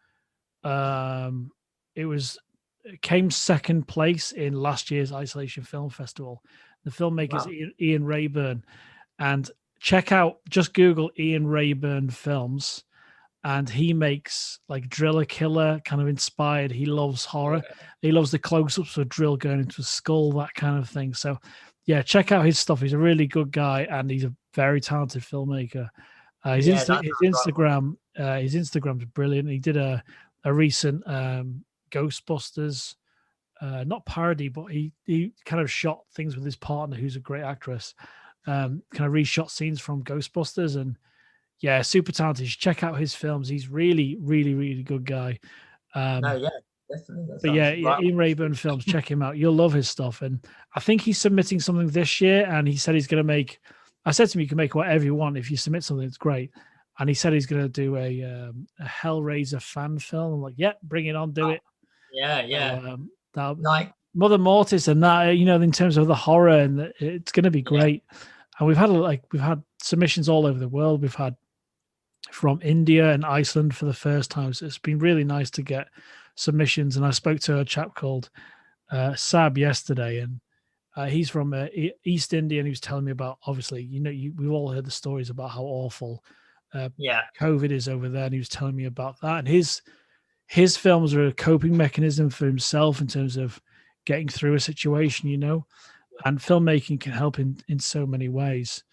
Speaker 2: it came second place in last year's Isolation Film Festival. The filmmaker's Ian Rayburn. And just Google Ian Rayburn films, and he makes like Driller Killer kind of inspired. He loves horror. He loves the close-ups of a drill going into a skull, that kind of thing. So check out his stuff. He's a really good guy, and he's a very talented filmmaker. His Instagram is brilliant. He did a recent Ghostbusters, not parody, but he kind of shot things with his partner, who's a great actress. Kind of reshot scenes from Ghostbusters, and super talented. You should check out his films. He's really, really, really good guy.
Speaker 1: Definitely.
Speaker 2: But Ian Rayburn films, check him out. You'll love his stuff. And I think he's submitting something this year, and he said he's going to make. I said to him, you can make whatever you want. If you submit something, it's great. And he said he's going to do a Hellraiser fan film. I'm like, bring it on, do it.
Speaker 1: Like
Speaker 2: Mother Mortis and that, in terms of the horror, and it's going to be great. And we've had submissions all over the world. We've had from India and Iceland for the first time. So it's been really nice to get submissions. And I spoke to a chap called Sab yesterday, and he's from East India, and he was telling me about, obviously, we've all heard the stories about how awful COVID is over there, and he was telling me about that. And his films are a coping mechanism for himself in terms of getting through a situation, and filmmaking can help in so many ways.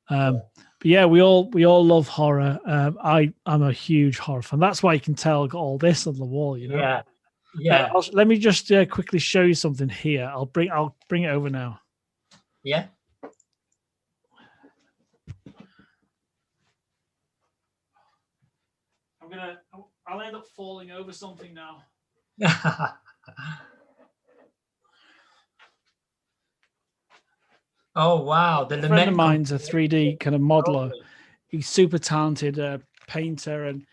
Speaker 2: But yeah, we all love horror. I'm a huge horror fan. That's why you can tell I got all this on the wall.
Speaker 1: Yeah.
Speaker 2: Let me just quickly show you something here. I'll bring it over now.
Speaker 1: Yeah.
Speaker 2: I'll end up falling over something now.
Speaker 1: Oh wow!
Speaker 2: A friend of mine's a 3D kind of modeler. He's super talented painter, and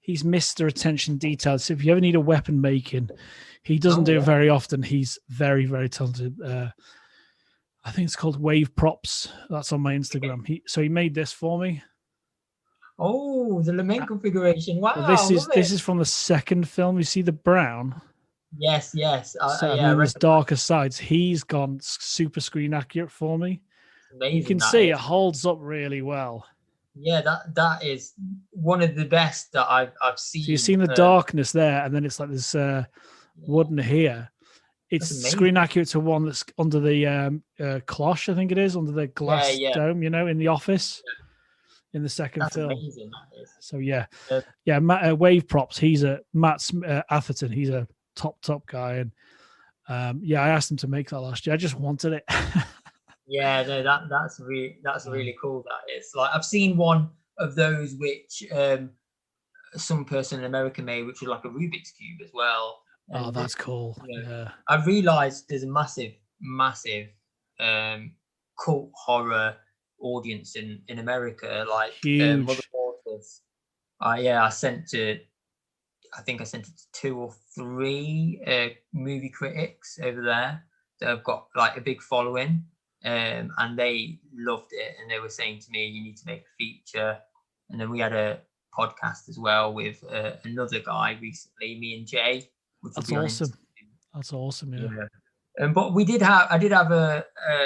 Speaker 2: he's Mr. Attention Detail. So if you ever need a weapon making, he doesn't do it very often. He's very, very talented. I think it's called Wave Props. That's on my Instagram. He made this for me.
Speaker 1: Oh, the lament configuration! Wow,
Speaker 2: well, this is from the second film. You see the brown.
Speaker 1: Yes.
Speaker 2: And then there's darker sides. He's gone super screen accurate for me.
Speaker 1: Amazing,
Speaker 2: you can see it holds up really well.
Speaker 1: Yeah, that is one of the best that I've seen.
Speaker 2: So you've seen the darkness there, and then it's like this wooden here. It's screen accurate to one that's under the cloche, I think it is, under the glass dome, in the office in the second film.
Speaker 1: Amazing, that is.
Speaker 2: So Wave Props. He's Matt Atherton. He's a top guy, and I asked him to make that last year. I just wanted it.
Speaker 1: Yeah, no, that's really cool. That is, like, I've seen one of those which some person in America made, which was like a Rubik's Cube as well.
Speaker 2: And that's cool.
Speaker 1: I realized there's a massive cult horror audience in America, like
Speaker 2: huge.
Speaker 1: Mother Mortis. I sent it to 2 or 3 movie critics over there that have got like a big following, and they loved it, and they were saying to me, you need to make a feature. And then we had a podcast as well with another guy recently, me and Jay.
Speaker 2: That's awesome. That's awesome. Yeah.
Speaker 1: But I did have a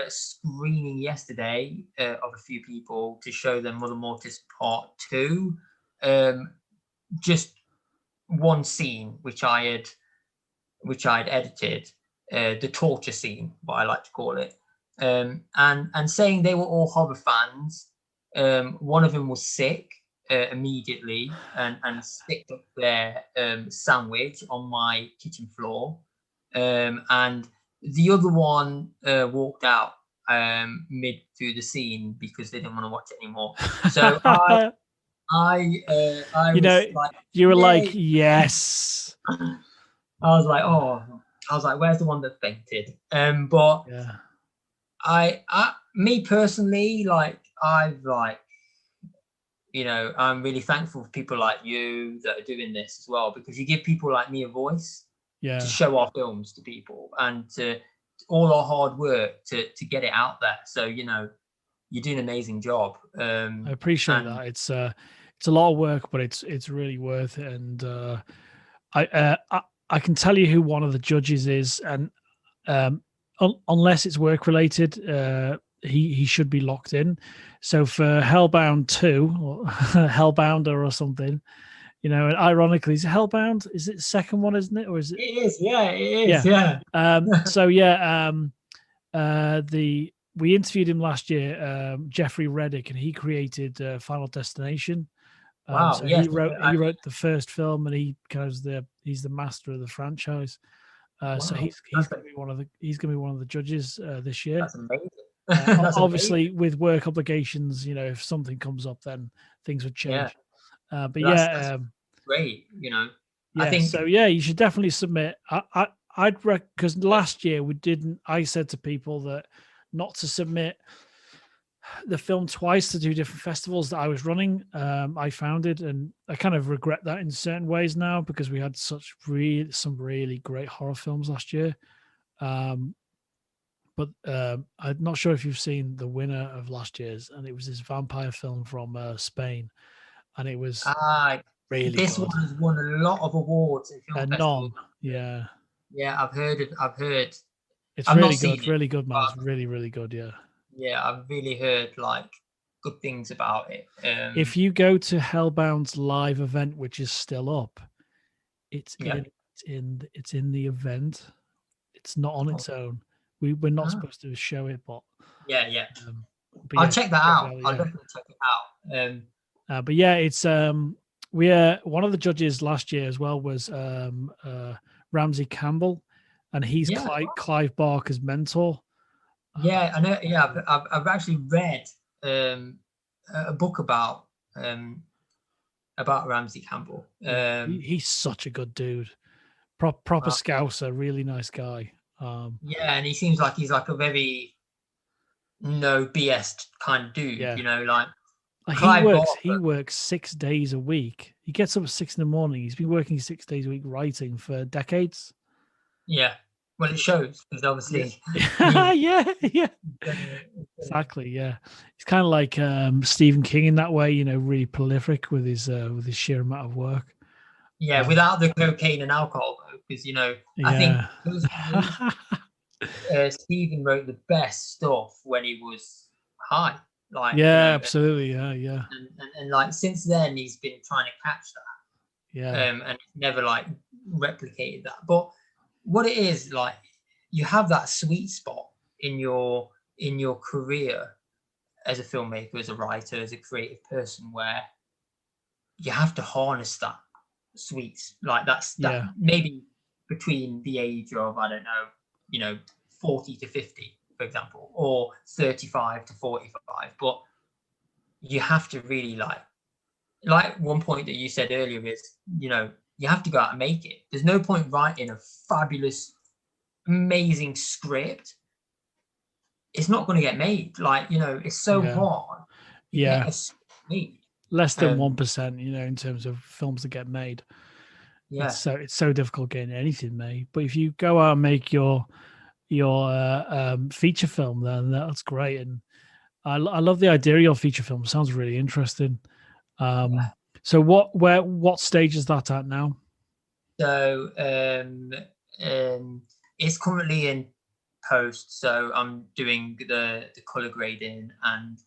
Speaker 1: screening yesterday of a few people to show them Mother Mortis Part 2. Just one scene which I had edited, the torture scene, what I like to call it, and saying they were all horror fans. One of them was sick immediately and sticked up their sandwich on my kitchen floor, and the other one walked out mid through the scene because they didn't want to watch it anymore. So I
Speaker 2: you were like, yes.
Speaker 1: I was like, where's the one that fainted? But
Speaker 2: yeah.
Speaker 1: Me personally, I'm really thankful for people like you that are doing this as well, because you give people like me a voice to show our films to people, and to all our hard work to get it out there. So, you do an amazing job.
Speaker 2: I appreciate that. It's a lot of work, but it's really worth it. And I can tell you who one of the judges is, and unless it's work related, he should be locked in. So for Hellbound 2 or Hellbounder or something, and ironically, is it Hellbound? Is it the second one, isn't it? Or is it?
Speaker 1: It is, yeah, it is, yeah. We interviewed him last year, Jeffrey Reddick, and he created Final Destination. Wow,
Speaker 2: so he wrote the first film, and he's the master of the franchise. So he's going to be one of the judges this year.
Speaker 1: That's amazing.
Speaker 2: Obviously, amazing. With work obligations, if something comes up, then things would change. But that's
Speaker 1: great.
Speaker 2: I think so. Yeah, you should definitely submit. I'd because last year we didn't. I said to people that not to submit the film twice to 2 different festivals that I was running. I founded, and I kind of regret that in certain ways now, because we had some really great horror films last year. But I'm not sure if you've seen the winner of last year's, and it was this vampire film from Spain, and it was really
Speaker 1: this
Speaker 2: good.
Speaker 1: one has won a lot of awards in film festivals.
Speaker 2: Yeah,
Speaker 1: I've heard.
Speaker 2: It's really good. It's really good, man. It's really, really good.
Speaker 1: Yeah, I've really heard good things about it.
Speaker 2: If you go to Hellbound's live event, which is still up, it's in the event. It's not on its own. We're not
Speaker 1: Ah.
Speaker 2: supposed to show it, but
Speaker 1: Yeah.
Speaker 2: but
Speaker 1: I'll
Speaker 2: yeah,
Speaker 1: check that out.
Speaker 2: definitely,
Speaker 1: I'll
Speaker 2: yeah.
Speaker 1: definitely check it out.
Speaker 2: But yeah, it's we're one of the judges last year as well was Ramsey Campbell, and he's
Speaker 1: Yeah.
Speaker 2: Clive Barker's mentor.
Speaker 1: Yeah, I know. Yeah, I've actually read a book about Ramsey Campbell.
Speaker 2: He's such a good dude, proper Scouser, really nice guy.
Speaker 1: Yeah, and he seems like he's like a very no BS kind of dude.
Speaker 2: Yeah.
Speaker 1: You know, like
Speaker 2: he works 6 days a week. He gets up at 6 in. He's been working 6 days a week writing for decades.
Speaker 1: Yeah. Well, it shows because obviously.
Speaker 2: Yeah. Exactly. Yeah. He's kind of like Stephen King in that way, you know, really prolific with his sheer amount of work.
Speaker 1: Yeah, without the cocaine and alcohol, though, because I think Stephen wrote the best stuff when he was high. Like,
Speaker 2: absolutely. Yeah.
Speaker 1: And like since then, he's been trying to catch that.
Speaker 2: Yeah.
Speaker 1: And never like replicated that. But what it is, like, you have that sweet spot in your career as a filmmaker, as a writer, as a creative person, where you have to harness that sweet, like that maybe between the age of, I don't know, 40 to 50, for example, or 35 to 45. But you have to really like one point that you said earlier is, you have to go out and make it. There's no point writing a fabulous, amazing script. It's not going to get made. Like, it's so hard.
Speaker 2: Yeah.
Speaker 1: Made.
Speaker 2: Less than 1%, in terms of films that get made.
Speaker 1: Yeah.
Speaker 2: It's so difficult getting anything made. But if you go out and make your feature film, then that's great. And I love the idea of your feature film. Sounds really interesting. So what stage is that at now?
Speaker 1: So it's currently in post. So I'm doing the color grading and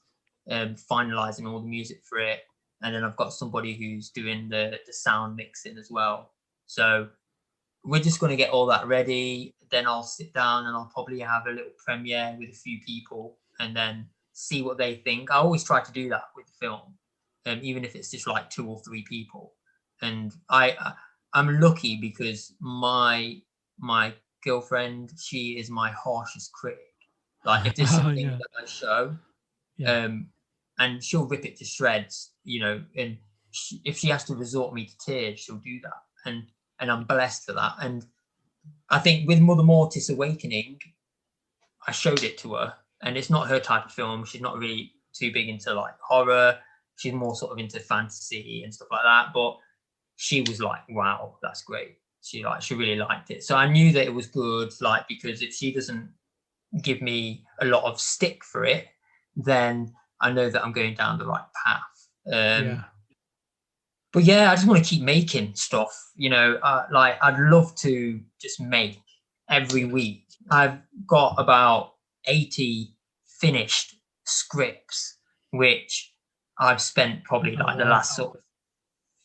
Speaker 1: finalizing all the music for it. And then I've got somebody who's doing the sound mixing as well. So we're just going to get all that ready. Then I'll sit down and I'll probably have a little premiere with a few people and then see what they think. I always try to do that with the film, even if it's just like 2 or 3 people. And I'm lucky because my girlfriend, she is my harshest critic. Like, if there's something that I show, and she'll rip it to shreds, and if she has to resort me to tears, she'll do that. And I'm blessed for that. And I think with Mother Mortis Awakening, I showed it to her, and it's not her type of film. She's not really too big into like horror. She's more sort of into fantasy and stuff like that. But she was like, wow, that's great. She really liked it. So I knew that it was good, like, because if she doesn't give me a lot of stick for it, then I know that I'm going down the right path. But yeah, I just want to keep making stuff, like I'd love to just make every week. I've got about 80 finished scripts, which I've spent probably the last sort of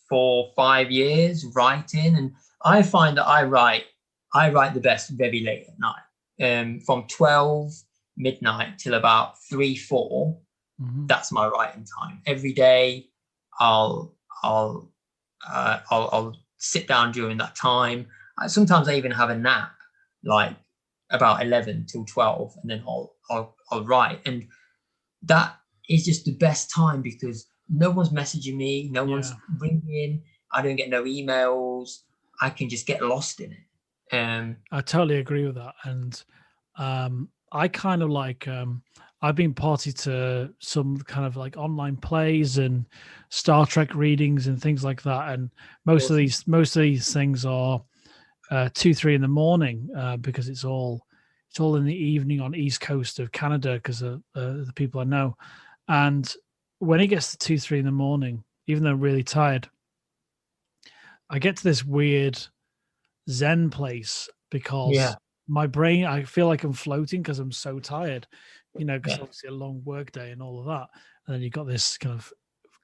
Speaker 1: 4 or 5 years writing. And I find that I write the best very late at night, from 12 midnight till about 3-4. That's my writing time. Every day I'll sit down during that time. Sometimes I even have a nap, like about 11 till 12, and then I'll write. And that is just the best time because no one's messaging me, no one's ringing. I don't get no emails. I can just get lost in it.
Speaker 2: I totally agree with that. And I kind of like I've been party to some kind of like online plays and Star Trek readings and things like that. And most of these things are 2-3 in the morning because it's all in the evening on East Coast of Canada because of the people I know. And when it gets to 2-3 in the morning, even though I'm really tired, I get to this weird Zen place because my brain, I feel like I'm floating because I'm so tired, because obviously a long work day and all of that. And then you've got this kind of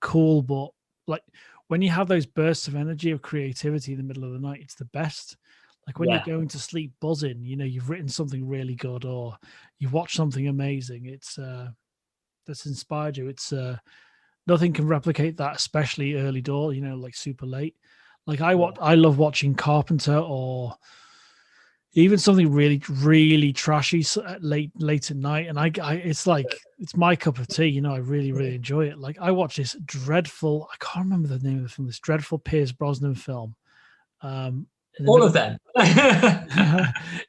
Speaker 2: cool, but like when you have those bursts of energy of creativity in the middle of the night, it's the best. Like when you're going to sleep buzzing, you know, you've written something really good or you've watched something amazing. It's that's inspired you. It's nothing can replicate that, especially early door, you know, like super late. Like I love watching Carpenter or even something really, really trashy late at night. And I it's like, it's my cup of tea, you know, I really, really enjoy it. Like I watched this dreadful, I can't remember the name of the film, this dreadful Pierce Brosnan film.
Speaker 1: All of them.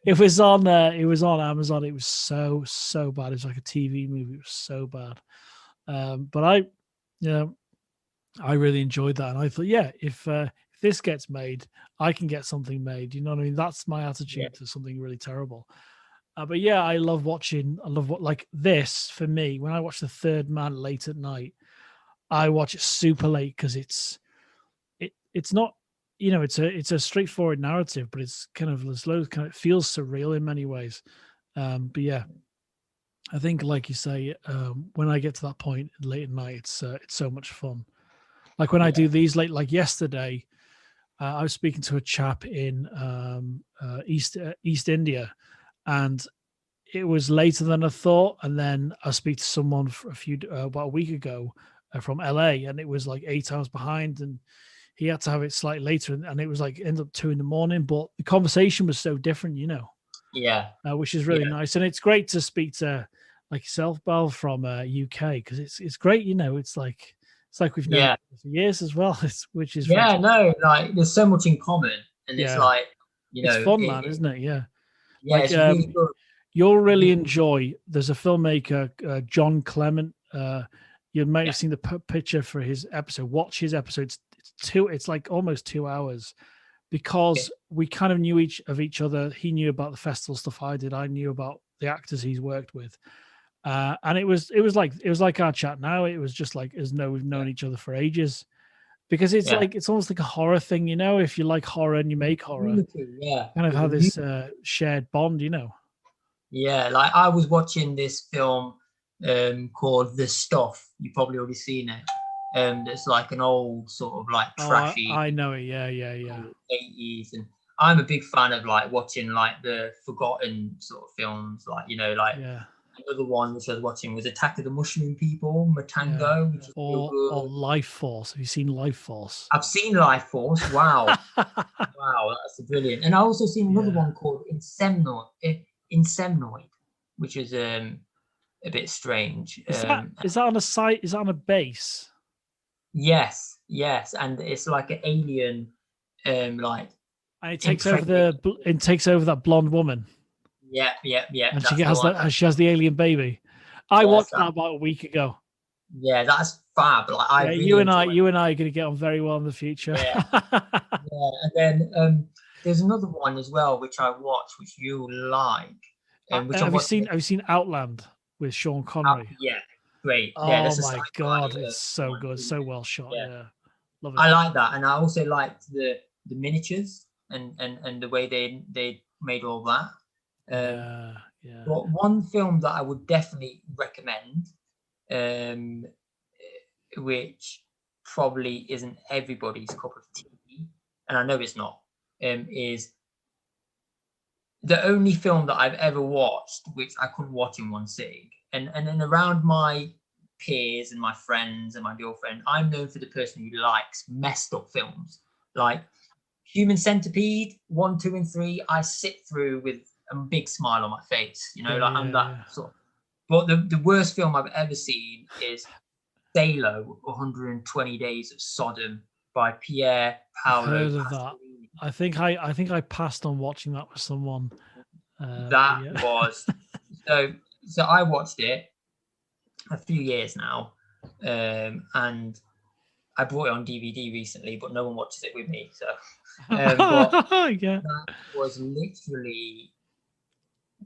Speaker 2: It was on Amazon. It was so bad. It was like a TV movie. It was so bad. But I really enjoyed that, and I thought, if this gets made, I can get something made. You know what I mean? That's my attitude to something really terrible. But yeah, I love watching. I love what like this for me. When I watch The Third Man late at night, I watch it super late because it's not, you know, it's a straightforward narrative, but it's kind of slow, kind of feels surreal in many ways. But yeah, I think, like you say, when I get to that point late at night, it's so much fun. Like when I do these late, like yesterday, I was speaking to a chap in East India, and it was later than I thought. And then I speak to someone for about a week ago from LA, and it was like 8 hours behind, and he had to have it slightly later, and it was like ended up 2 a.m. But the conversation was so different, you know. Which is really nice, and it's great to speak to like yourself, Bal, from UK, because it's great, you know. It's like we've known each other for years as well, which is fantastic.
Speaker 1: No, like there's so much in common, and it's like, you know,
Speaker 2: it's fun, man, isn't it? Yeah,
Speaker 1: like, it's really good.
Speaker 2: You'll really enjoy. There's a filmmaker, John Clement. You might have seen the picture for his episode. Watch his episodes. It's like almost 2 hours, because we kind of knew each other. He knew about the festival stuff I did. I knew about the actors he's worked with, and it was like our chat now. It was just like as though we've known each other for ages, because it's like it's almost like a horror thing, you know. If you like horror and you make horror, kind of have this shared bond, you know.
Speaker 1: Yeah, like I was watching this film called The Stuff. You've probably already seen it. It's like an old sort of like trashy.
Speaker 2: I know it. Yeah.
Speaker 1: 80s, and I'm a big fan of like watching like the forgotten sort of films, like, you know, like another one which I was watching was Attack of the Mushroom People, Matango, which is
Speaker 2: or Life Force. Have you seen Life Force?
Speaker 1: I've seen Life Force. Wow, wow, that's brilliant. And I also seen another one called Insemnoid, which is a bit strange.
Speaker 2: Is that on a site? Is that on a base?
Speaker 1: Yes, and it's like an alien, like.
Speaker 2: And it takes over that blonde woman.
Speaker 1: Yeah.
Speaker 2: And she has the alien baby. I watched that about a week ago.
Speaker 1: Yeah, that's fab. Like really
Speaker 2: you and I are going to get on very well in the future.
Speaker 1: And then there's another one as well which I watched, which you like.
Speaker 2: Have you seen Outland with Sean Connery?
Speaker 1: Yeah, great.
Speaker 2: Oh my god, it's so good, so well shot. Yeah, love it.
Speaker 1: I like that, and I also liked the miniatures and the way they made all that. But one film that I would definitely recommend, which probably isn't everybody's cup of tea, and I know it's not, is the only film that I've ever watched which I couldn't watch in one sitting. And then around my peers and my friends and my girlfriend, I'm known for the person who likes messed up films. Like Human Centipede 1, 2, and 3, I sit through with a big smile on my face, you know, I'm that sort of. But the worst film I've ever seen is Salo, 120 Days of Sodom by Pier Paolo.
Speaker 2: Heard of that? I think I passed on watching that with someone.
Speaker 1: Was so I watched it a few years now, and I bought it on DVD recently, but no one watches it with me. So, but that was literally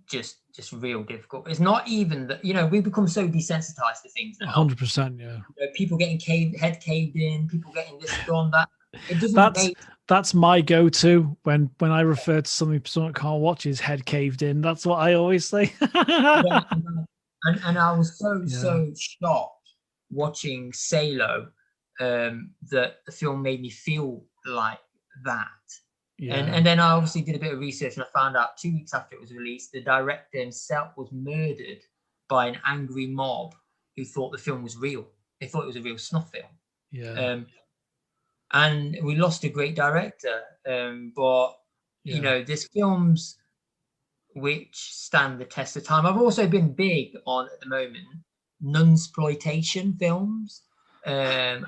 Speaker 1: just real difficult. It's not even that, you know, we become so desensitized to things now.
Speaker 2: 100%, yeah.
Speaker 1: You know, people getting head caved in, people getting this done, that. It doesn't.
Speaker 2: That's my go-to when I refer to something someone can't watch is head caved in. That's what I always say.
Speaker 1: And I was so shocked watching Salo that the film made me feel like that. And then I obviously did a bit of research, and I found out 2 weeks after it was released, the director himself was murdered by an angry mob who thought the film was real. They thought it was a real snuff film.
Speaker 2: Yeah.
Speaker 1: And we lost a great director. But you know, there's films which stand the test of time. I've also been big on, at the moment, nunsploitation films, and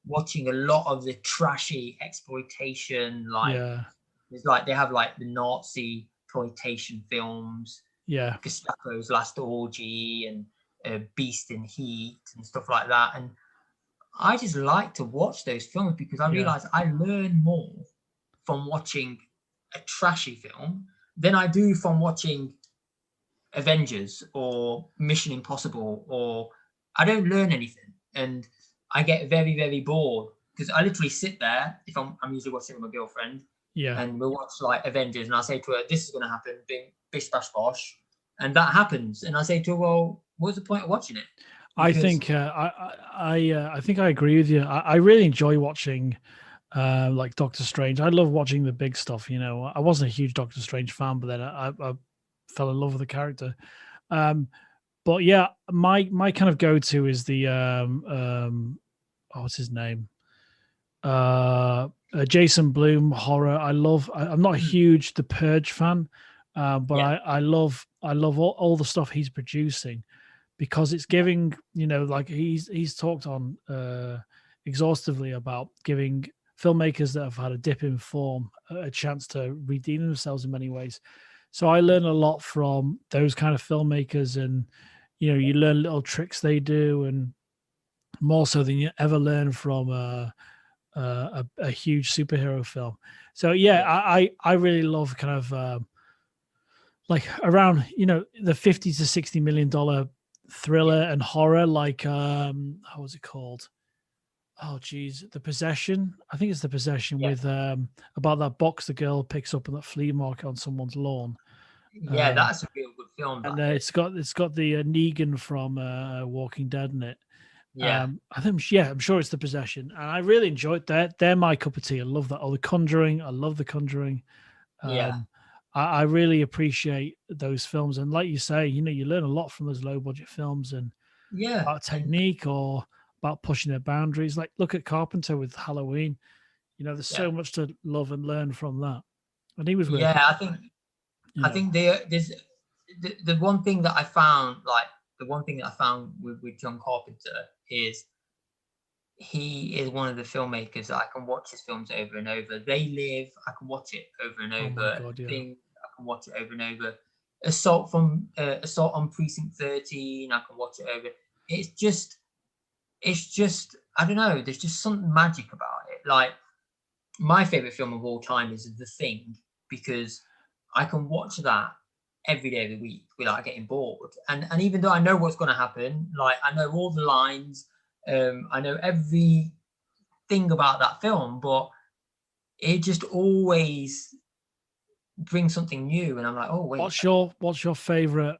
Speaker 1: watching a lot of the trashy exploitation, like it's like they have like the Nazi exploitation films, Gestapo's Last Orgy and Beast in Heat and stuff like that. And I just like to watch those films because I realize I learn more from watching a trashy film than I do from watching Avengers or Mission Impossible, or I don't learn anything, and I get very, very bored because I literally sit there. If I'm usually watching with my girlfriend, and we'll watch like Avengers, and I'll say to her, "This is going to happen, bing, bish, bash, bosh," and that happens, and I say to her, "Well, what's the point of watching it?"
Speaker 2: Because I think I agree with you. I really enjoy watching like Doctor Strange. I love watching the big stuff. You know, I wasn't a huge Doctor Strange fan, but then I fell in love with the character. But yeah, my kind of go-to is the what's his name? Jason Blum horror. I'm not a huge The Purge fan, but I love all the stuff he's producing, because it's giving, you know, like he's talked on exhaustively about giving filmmakers that have had a dip in form a chance to redeem themselves in many ways. So I learn a lot from those kind of filmmakers, and you know, you learn little tricks they do, and more so than you ever learn from a huge superhero film. So I really love kind of like around, you know, the $50 to $60 million thriller and horror, like how was it called? Oh geez, The Possession. I think it's The Possession, with about that box the girl picks up in that flea market on someone's lawn.
Speaker 1: Yeah, that's a real good film.
Speaker 2: And it's got the Negan from Walking Dead in it.
Speaker 1: Yeah.
Speaker 2: I think I'm sure it's The Possession, and I really enjoyed that. They're my cup of tea. I love that. Oh, The Conjuring. I love The Conjuring. I really appreciate those films, and like you say, you know, you learn a lot from those low budget films, and about technique or about pushing their boundaries. Like look at Carpenter with Halloween. You know, there's so much to love and learn from that. And he was really
Speaker 1: I think there's the one thing that I found, with John Carpenter is he is one of the filmmakers that I can watch his films over and over. They Live, I can watch it over and over.
Speaker 2: Oh my God,
Speaker 1: Thing, I can watch it over and over. Assault on Precinct 13, I can watch it over. It's just I don't know. There's just something magic about it. Like my favorite film of all time is The Thing, because I can watch that every day of the week without getting bored. And even though I know what's going to happen, like I know all the lines, I know everything about that film, but it just always brings something new. And I'm like, oh wait.
Speaker 2: What's your favorite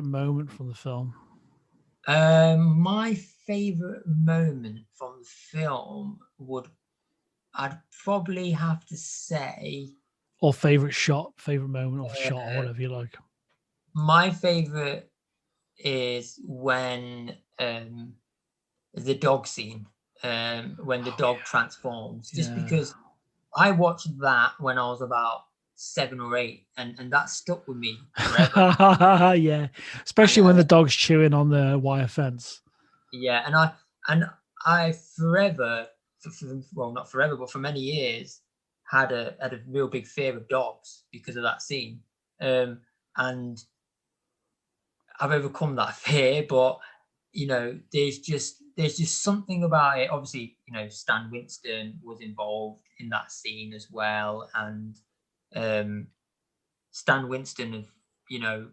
Speaker 2: moment from the film?
Speaker 1: My favorite moment from the film I'd probably have to say,
Speaker 2: or favorite moment of shot, or whatever you like.
Speaker 1: My favorite is when the dog scene, when the dog transforms, just because I watched that when I was about 7 or 8, and that stuck with me forever.
Speaker 2: Especially when the dog's chewing on the wire fence.
Speaker 1: And I forever, well, not forever, but for many years, had a real big fear of dogs because of that scene. And I've overcome that fear, but you know, there's just something about it. Obviously, you know, Stan Winston was involved in that scene as well, and Stan Winston, you know,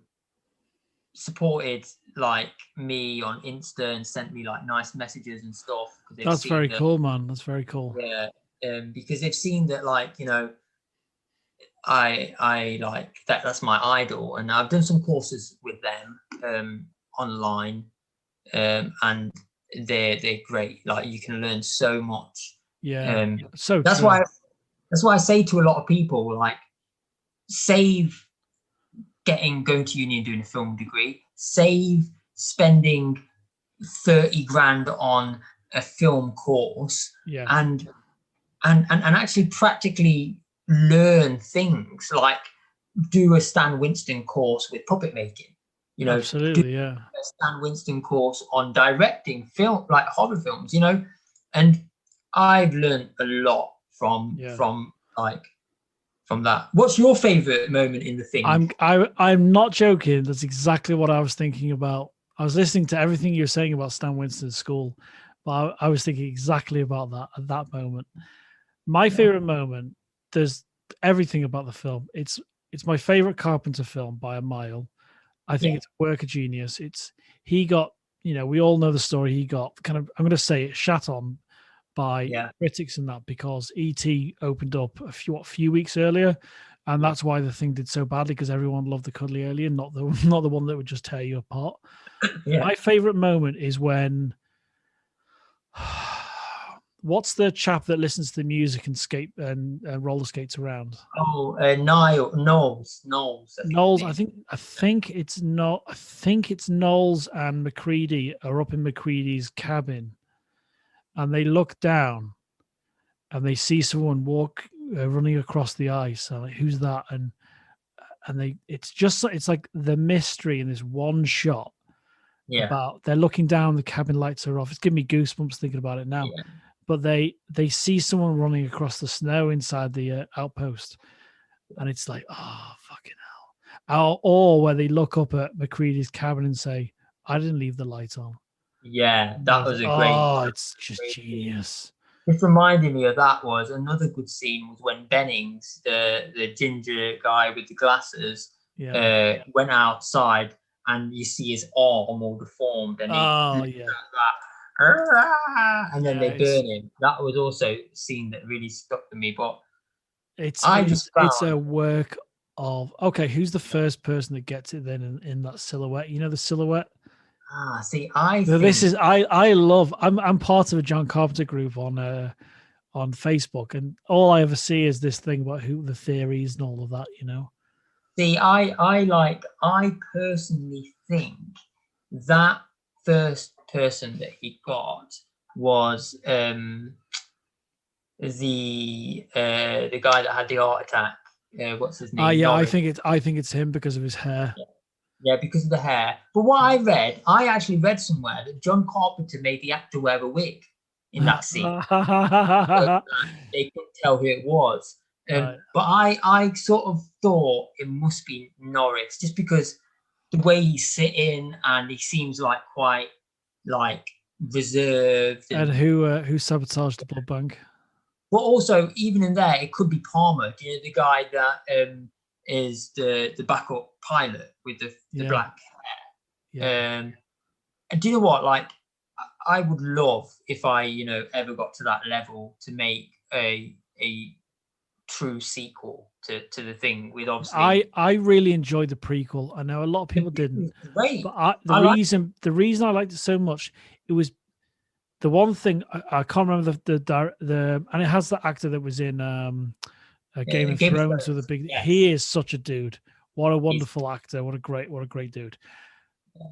Speaker 1: supported like me on Insta and sent me like nice messages and stuff.
Speaker 2: That's very cool, man. That's very cool.
Speaker 1: Yeah, because they've seen that, like, you know, I like that's my idol, and I've done some courses with them online, and they're great. Like you can learn so much.
Speaker 2: So
Speaker 1: that's why That's why I say to a lot of people, like, save going to uni and doing a film degree, save spending 30 grand on a film course, and actually practically learn things, like do a Stan Winston course with puppet making,
Speaker 2: absolutely,
Speaker 1: do a Stan Winston course on directing film, like horror films, and I've learned a lot from that. What's your favorite moment in The Thing?
Speaker 2: I'm not joking. That's exactly what I was thinking about. I was listening to everything you were saying about Stan Winston's school, but I was thinking exactly about that at that moment. My favorite moment, there's everything about the film. It's my favorite Carpenter film by a mile. I think it's a work of genius. He got, we all know the story. He got kind of, I'm going to say it, shat on by critics and that, because E.T. opened up a few weeks earlier, and that's why The Thing did so badly, because everyone loved the cuddly alien, not the one that would just tear you apart. My favorite moment is when what's the chap that listens to the music and skate and roller skates around?
Speaker 1: Knowles.
Speaker 2: Knowles. I think it's Knowles and McCready are up in McCready's cabin, and they look down, and they see someone running across the ice. And like, who's that? And it's like the mystery in this one shot. About they're looking down, the cabin lights are off. It's giving me goosebumps thinking about it now. But they see someone running across the snow inside the outpost, and it's like, oh, fucking hell. Or where they look up at McCready's cabin and say, I didn't leave the light on.
Speaker 1: Yeah, that was a great.
Speaker 2: Oh, it's just genius.
Speaker 1: Just reminded me of that was another good scene was when Bennings, the ginger guy with the glasses, went outside, and you see his arm all deformed, and and then they burn him. That was also a scene that really stuck to me. But
Speaker 2: it's a work of, okay, who's the first person that gets it then in that silhouette? The silhouette. I'm part of a John Carpenter group on Facebook, and all I ever see is this thing about who the theories and all of that.
Speaker 1: See, I personally think that first person that he got was the guy that had the heart attack. What's his name?
Speaker 2: I think it's him because of his hair.
Speaker 1: Yeah, because of the hair. But what I actually read somewhere that John Carpenter made the actor wear a wig in that scene. They couldn't tell who it was. But I sort of thought it must be Norris, just because the way he's sitting, and he seems like quite like reserved.
Speaker 2: And who sabotaged the blood bank?
Speaker 1: But also, even in there, it could be Palmer. The guy that is the backup pilot with the black hair. And do you know what? Like, I would love if I ever got to that level to make a true sequel to The Thing, with obviously.
Speaker 2: I really enjoyed the prequel. I know a lot of people didn't. But the reason I liked it so much, it was the one thing I can't remember the and it has the actor that was in Game of Thrones with a big. Yes. He is such a dude. What a wonderful actor. What a great dude. Yeah.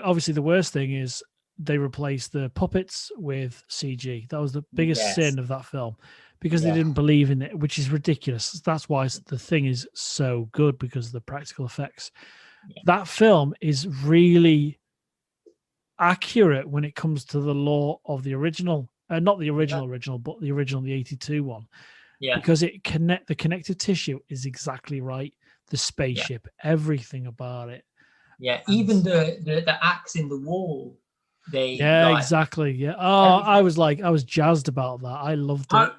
Speaker 2: Obviously the worst thing is they replaced the puppets with CG. That was the biggest sin of that film, because they didn't believe in it, which is ridiculous. That's why The Thing is so good, because of the practical effects. Yeah. That film is really accurate when it comes to the lore of the original. Not the original, but the original, the 82 one. Yeah. Because the connective tissue is exactly right. The spaceship, everything about it.
Speaker 1: Yeah, and even the axe in the wall.
Speaker 2: Exactly. Yeah. Oh, I was jazzed about that. I loved it.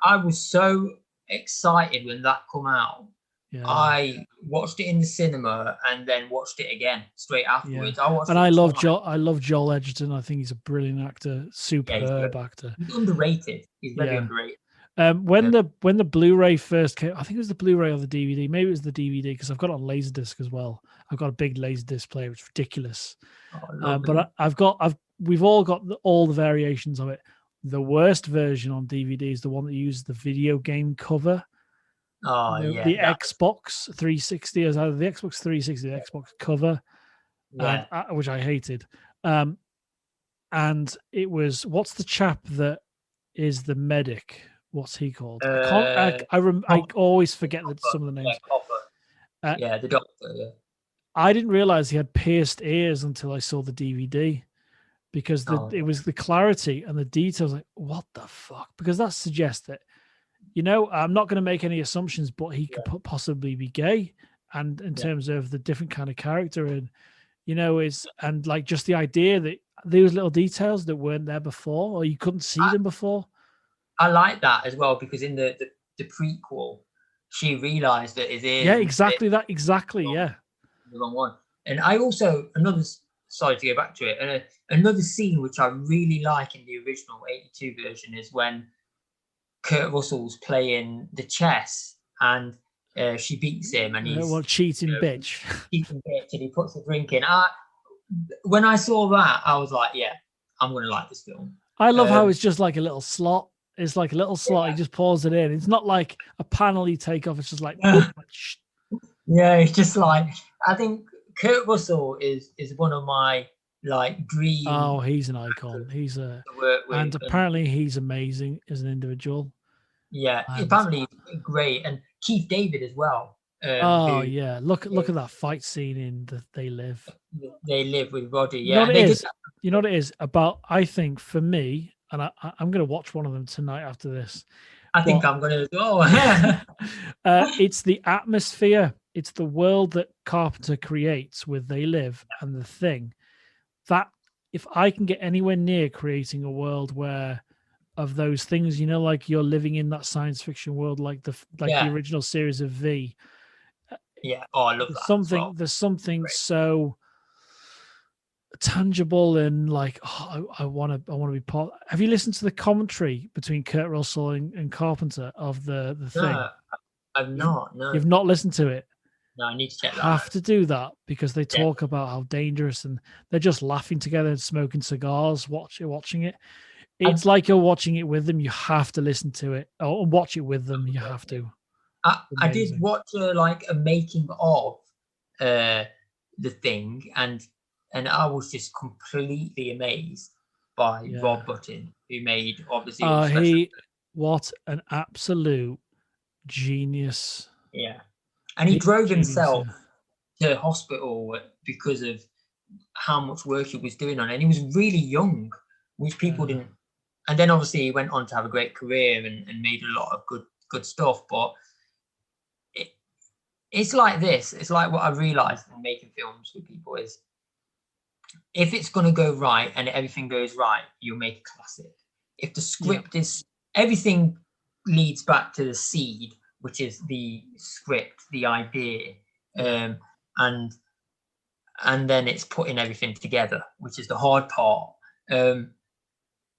Speaker 1: I was so excited when that come out. Yeah. I watched it in the cinema and then watched it again straight afterwards.
Speaker 2: Yeah. I love Joel Edgerton. I think he's a brilliant actor, superb actor.
Speaker 1: He's underrated. He's very underrated.
Speaker 2: When the Blu-ray first came, I think it was the Blu-ray or the DVD. Maybe it was the DVD, because I've got it on Laserdisc as well. I've got a big Laserdisc player. It's ridiculous. But we've all got all the variations of it. The worst version on DVD is the one that uses the video game cover.
Speaker 1: Oh,
Speaker 2: The Xbox 360 is either the Xbox 360 or the Xbox cover,
Speaker 1: Yeah.
Speaker 2: and, which I hated. And it was, what's the chap that is the medic? What's he called? I always forget that some of the names.
Speaker 1: Yeah, Copper. The doctor. Yeah.
Speaker 2: I didn't realize he had pierced ears until I saw the DVD, because it was the clarity and the details. Like, what the fuck? Because that suggests that, I'm not going to make any assumptions, but he could possibly be gay, and in terms of the different kind of character, and and like just the idea that those little details that weren't there before, or you couldn't see them before.
Speaker 1: I like that as well, because in the prequel, she realized that his ears.
Speaker 2: Yeah, exactly that. Exactly, yeah.
Speaker 1: The wrong one. And I also, sorry to go back to it, another scene which I really like in the original 82 version is when Kurt Russell's playing the chess and she beats him, and he's
Speaker 2: cheating bitch.
Speaker 1: Cheating bitch, and he puts a drink in. When I saw that, I was like, yeah, I'm going to like this film.
Speaker 2: I love how it's just like a little slot. It's like a little slot. He just pours it in. It's not like a panel you take off. It's just like,
Speaker 1: yeah, it's just like, I think Kurt Russell is one of my like dream.
Speaker 2: Oh, he's an icon. He's and apparently he's amazing as an individual.
Speaker 1: Yeah, apparently he's great, and Keith David as well.
Speaker 2: Yeah, look at that fight scene in They Live.
Speaker 1: They Live with Roddy.
Speaker 2: Yeah, you know what it is about. I think for me, and I'm going to watch one of them tonight after this.
Speaker 1: I think I'm going to go.
Speaker 2: It's the atmosphere. It's the world that Carpenter creates with They Live and The Thing. That if I can get anywhere near creating a world where of those things, like you're living in that science fiction world, like the original series of V.
Speaker 1: Yeah. Oh, I love that.
Speaker 2: There's something so tangible and like, I want to be part. Have you listened to the commentary between Kurt Russell and Carpenter of the Thing?
Speaker 1: I've not. No,
Speaker 2: you've not listened to it.
Speaker 1: No, I need to check that.
Speaker 2: Have to do that, because they talk about how dangerous, and they're just laughing together and smoking cigars, watching it. It's like you're watching it with them. You have to listen to it or watch it with them. You have to.
Speaker 1: I did watch a making of The Thing, and I was just completely amazed by Rob Bottin, who made obviously.
Speaker 2: What an absolute genius!
Speaker 1: Yeah, and he drove himself to hospital because of how much work he was doing on it. And he was really young, which people didn't. And then obviously he went on to have a great career and made a lot of good stuff. But it's like this. It's like what I realized in making films with people is, if it's going to go right and everything goes right, you'll make a classic. If the script is, everything leads back to the seed, which is the script, the idea, and then it's putting everything together, which is the hard part.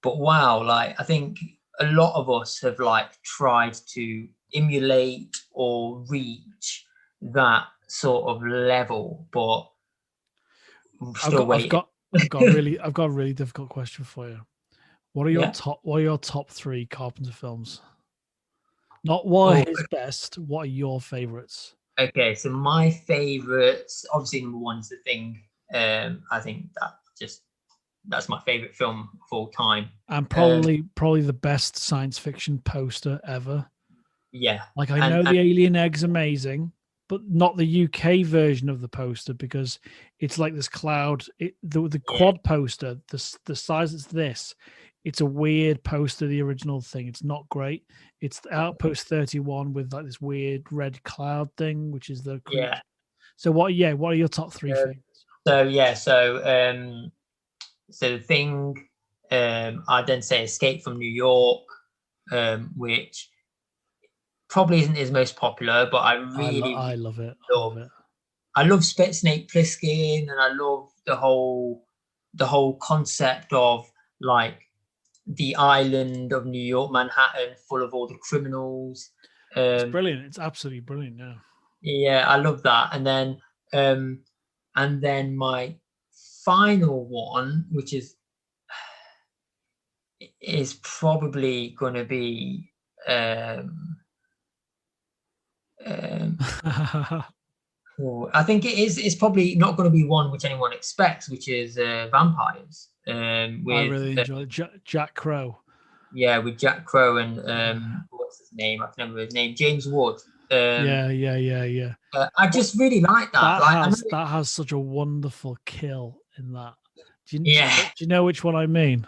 Speaker 1: But wow, I think a lot of us have tried to emulate or reach that sort of level, but still waiting.
Speaker 2: I've got a really difficult question for you. What are your top 3 Carpenter films? Not what are his best. What are your favorites?
Speaker 1: Okay, so my favorites, obviously number 1 is The Thing. I think that's my favorite film of all time,
Speaker 2: and probably the best science fiction poster ever.
Speaker 1: Yeah,
Speaker 2: I know the alien egg's amazing, but not the UK version of the poster, because it's like this cloud. The quad poster, the size it's this. It's a weird poster. The original Thing, it's not great. It's the Outpost 31 with this weird red cloud thing, which is the creature.
Speaker 1: Yeah.
Speaker 2: So what are your top 3 things?
Speaker 1: So The Thing, I'd then say Escape from New York, which probably isn't his most popular, but I
Speaker 2: love it.
Speaker 1: I love Snake Plissken, and I love the whole concept of the island of New York, Manhattan, full of all the criminals.
Speaker 2: It's brilliant. It's absolutely brilliant. Yeah.
Speaker 1: Yeah, I love that. And then my final one, which is is probably going to be I think it's probably not going to be one which anyone expects, which is vampires. With
Speaker 2: I really enjoyed Jack Crow.
Speaker 1: Yeah, with Jack Crow and what's his name? I can remember his name. James Wood.
Speaker 2: Yeah.
Speaker 1: I just really like that.
Speaker 2: That has such a wonderful kill in that. Do
Speaker 1: Yeah.
Speaker 2: you know which one I mean?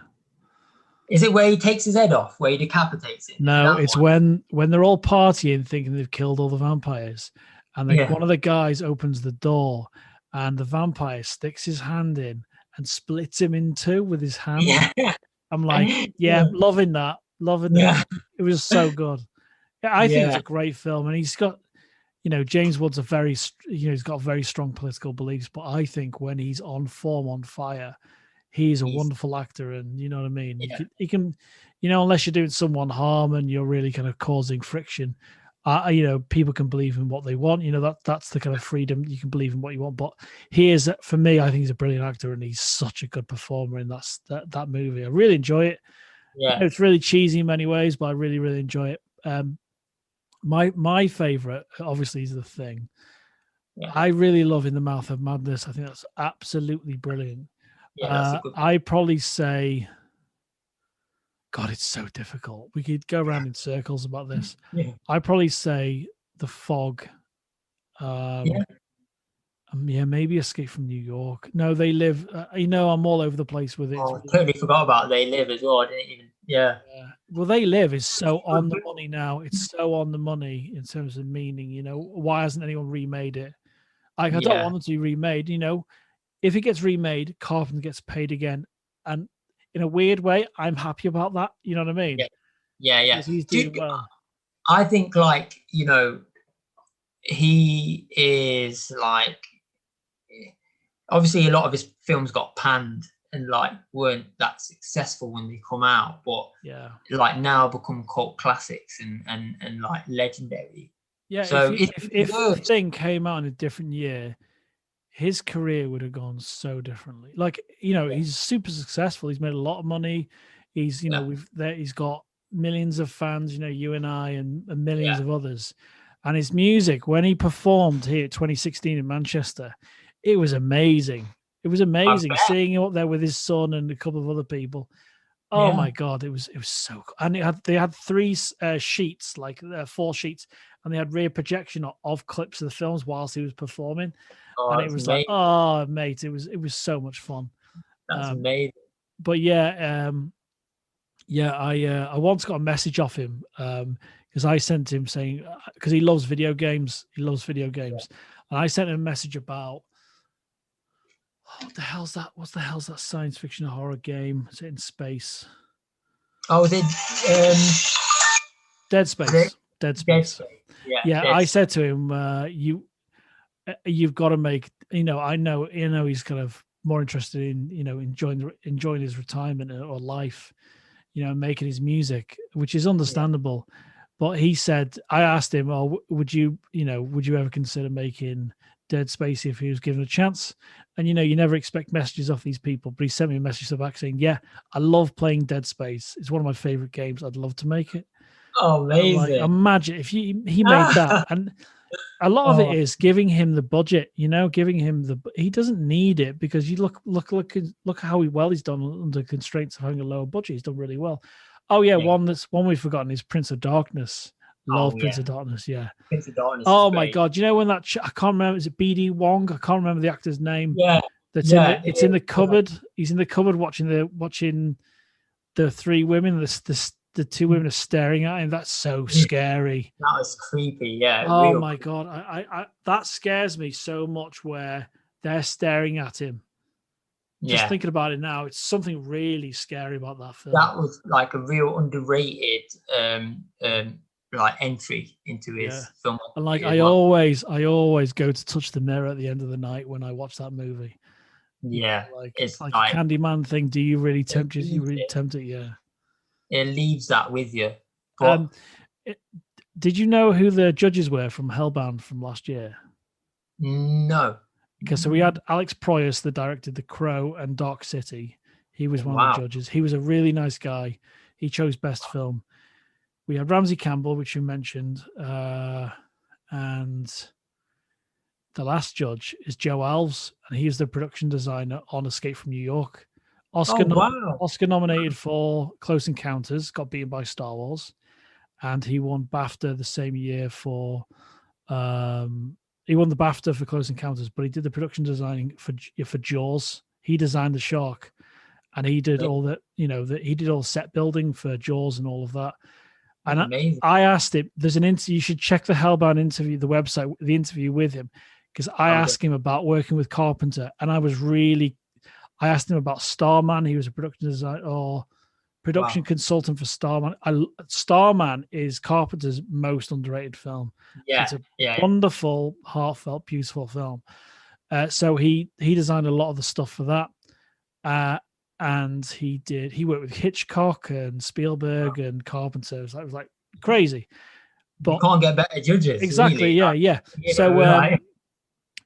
Speaker 1: Is it where he takes his head off, where he decapitates it?
Speaker 2: No, it's when they're all partying, thinking they've killed all the vampires, and one of the guys opens the door, and the vampire sticks his hand in and splits him in two with his hand.
Speaker 1: Yeah.
Speaker 2: I'm like, loving that. It was so good. I think it's a great film, and he's got, James Wood's he's got very strong political beliefs, but I think when he's on form, on fire, he's a wonderful actor, and you know what I mean.
Speaker 1: Yeah.
Speaker 2: He can, unless you're doing someone harm and you're really kind of causing friction, people can believe in what they want. That's the kind of freedom, you can believe in what you want. But for me, I think he's a brilliant actor, and he's such a good performer in that movie. I really enjoy it.
Speaker 1: Yeah,
Speaker 2: it's really cheesy in many ways, but I really, really enjoy it. My favorite, obviously, is The Thing. Yeah. I really love In the Mouth of Madness. I think that's absolutely brilliant.
Speaker 1: Yeah, that's a good one.
Speaker 2: I probably say, God, it's so difficult. We could go around in circles about this.
Speaker 1: Yeah.
Speaker 2: I probably say The Fog. Maybe Escape from New York. No, They Live. I'm all over the place with it.
Speaker 1: I totally forgot about They Live as well. I didn't even. Yeah.
Speaker 2: Well, They Live is so on the money now. It's so on the money in terms of meaning. Why hasn't anyone remade it? I don't want them to be remade. If it gets remade, Carpenter gets paid again, and in a weird way, I'm happy about that. You know what I mean?
Speaker 1: Yeah.
Speaker 2: Because he's doing well.
Speaker 1: I think, he is obviously a lot of his films got panned and weren't that successful when they come out, but now become cult classics and legendary.
Speaker 2: Yeah. So if The Thing came out in a different year, his career would have gone so differently. He's super successful. He's made a lot of money. He's, he's got millions of fans, you and I and millions of others. And his music, when he performed here at 2016 in Manchester, it was amazing. It was amazing seeing him up there with his son and a couple of other people. Oh my God, it was so cool. And they had 3 sheets, 4 sheets, and they had rear projection of clips of the films whilst he was performing. And it was amazing. Oh mate, it was so much fun.
Speaker 1: That's amazing.
Speaker 2: But I once got a message off him because I sent him saying, because he loves video games. And I sent him a message about, what the hell's that? What's the hell's that science fiction horror game? Is it in space?
Speaker 1: Oh, is it
Speaker 2: Dead Space? Dead Space. Yeah. I said to him, you've got to make. I know he's kind of more interested in enjoying his retirement or life, making his music, which is understandable. But he said, I asked him, "Oh, would you ever consider making Dead Space if he was given a chance?" And you never expect messages off these people, but he sent me a message back saying, "Yeah, I love playing Dead Space. It's one of my favorite games. I'd love to make it."
Speaker 1: Oh, amazing!
Speaker 2: Imagine if he made that, and a lot of it is giving him the budget. Giving him he doesn't need it, because you look how well he's done under constraints of having a lower budget. He's done really well. Oh yeah, one we've forgotten is Prince of Darkness. Love Prince of Darkness, yeah.
Speaker 1: Prince of Darkness.
Speaker 2: Oh my God! When that I can't remember. Is it BD Wong? I can't remember the actor's name.
Speaker 1: Yeah.
Speaker 2: It's in the cupboard. He's in the cupboard watching the 3 women. The 2 women are staring at him. That's so scary.
Speaker 1: That was creepy. Yeah.
Speaker 2: Oh my God! I that scares me so much. Where they're staring at him. Just thinking about it now, it's something really scary about that film.
Speaker 1: That was a real underrated entry into his film.
Speaker 2: And I always go to touch the mirror at the end of the night when I watch that movie.
Speaker 1: Yeah.
Speaker 2: It's like a Candyman thing. Do you really tempt it? You really tempt it? Yeah.
Speaker 1: It leaves that with you.
Speaker 2: But, did you know who the judges were from Hellbound from last year?
Speaker 1: No.
Speaker 2: Okay, so we had Alex Proyas, that directed The Crow and Dark City. He was one of
Speaker 1: Wow.
Speaker 2: the judges. He was a really nice guy. He chose best film. We had Ramsey Campbell, which you mentioned, and the last judge is Joe Alves, and he's the production designer on Escape from New York. Oscar nominated for Close Encounters, got beaten by Star Wars, and he won BAFTA the same year for. He won the BAFTA for Close Encounters, but he did the production designing for Jaws. He designed the shark, and he did all that. He did all set building for Jaws and all of that. And I asked him. There's an interview. You should check the Hellbound interview, the website, the interview with him, because I asked him about working with Carpenter, and I asked him about Starman. He was a production designer or production consultant for Starman. Starman is Carpenter's most underrated film. It's a wonderful, heartfelt, beautiful film. So he designed a lot of the stuff for that. And he worked with Hitchcock and Spielberg and Carpenter. It was like crazy. But
Speaker 1: you can't get better judges.
Speaker 2: Exactly.
Speaker 1: Really.
Speaker 2: Yeah.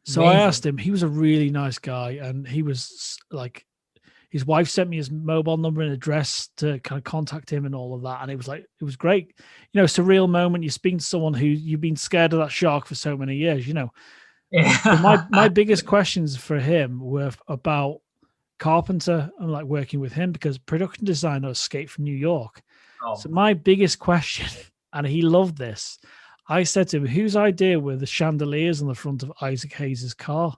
Speaker 2: So I asked him. He was a really nice guy, and he was like, his wife sent me his mobile number and address to kind of contact him and all of that. And it was great. Surreal moment. You're speaking to someone who you've been scared of that shark for so many years, Yeah. So my biggest questions for him were about Carpenter and like working with him, because production designer Escape from New York. So my biggest question, and he loved this, I said to him, whose idea were the chandeliers on the front of Isaac Hayes' car?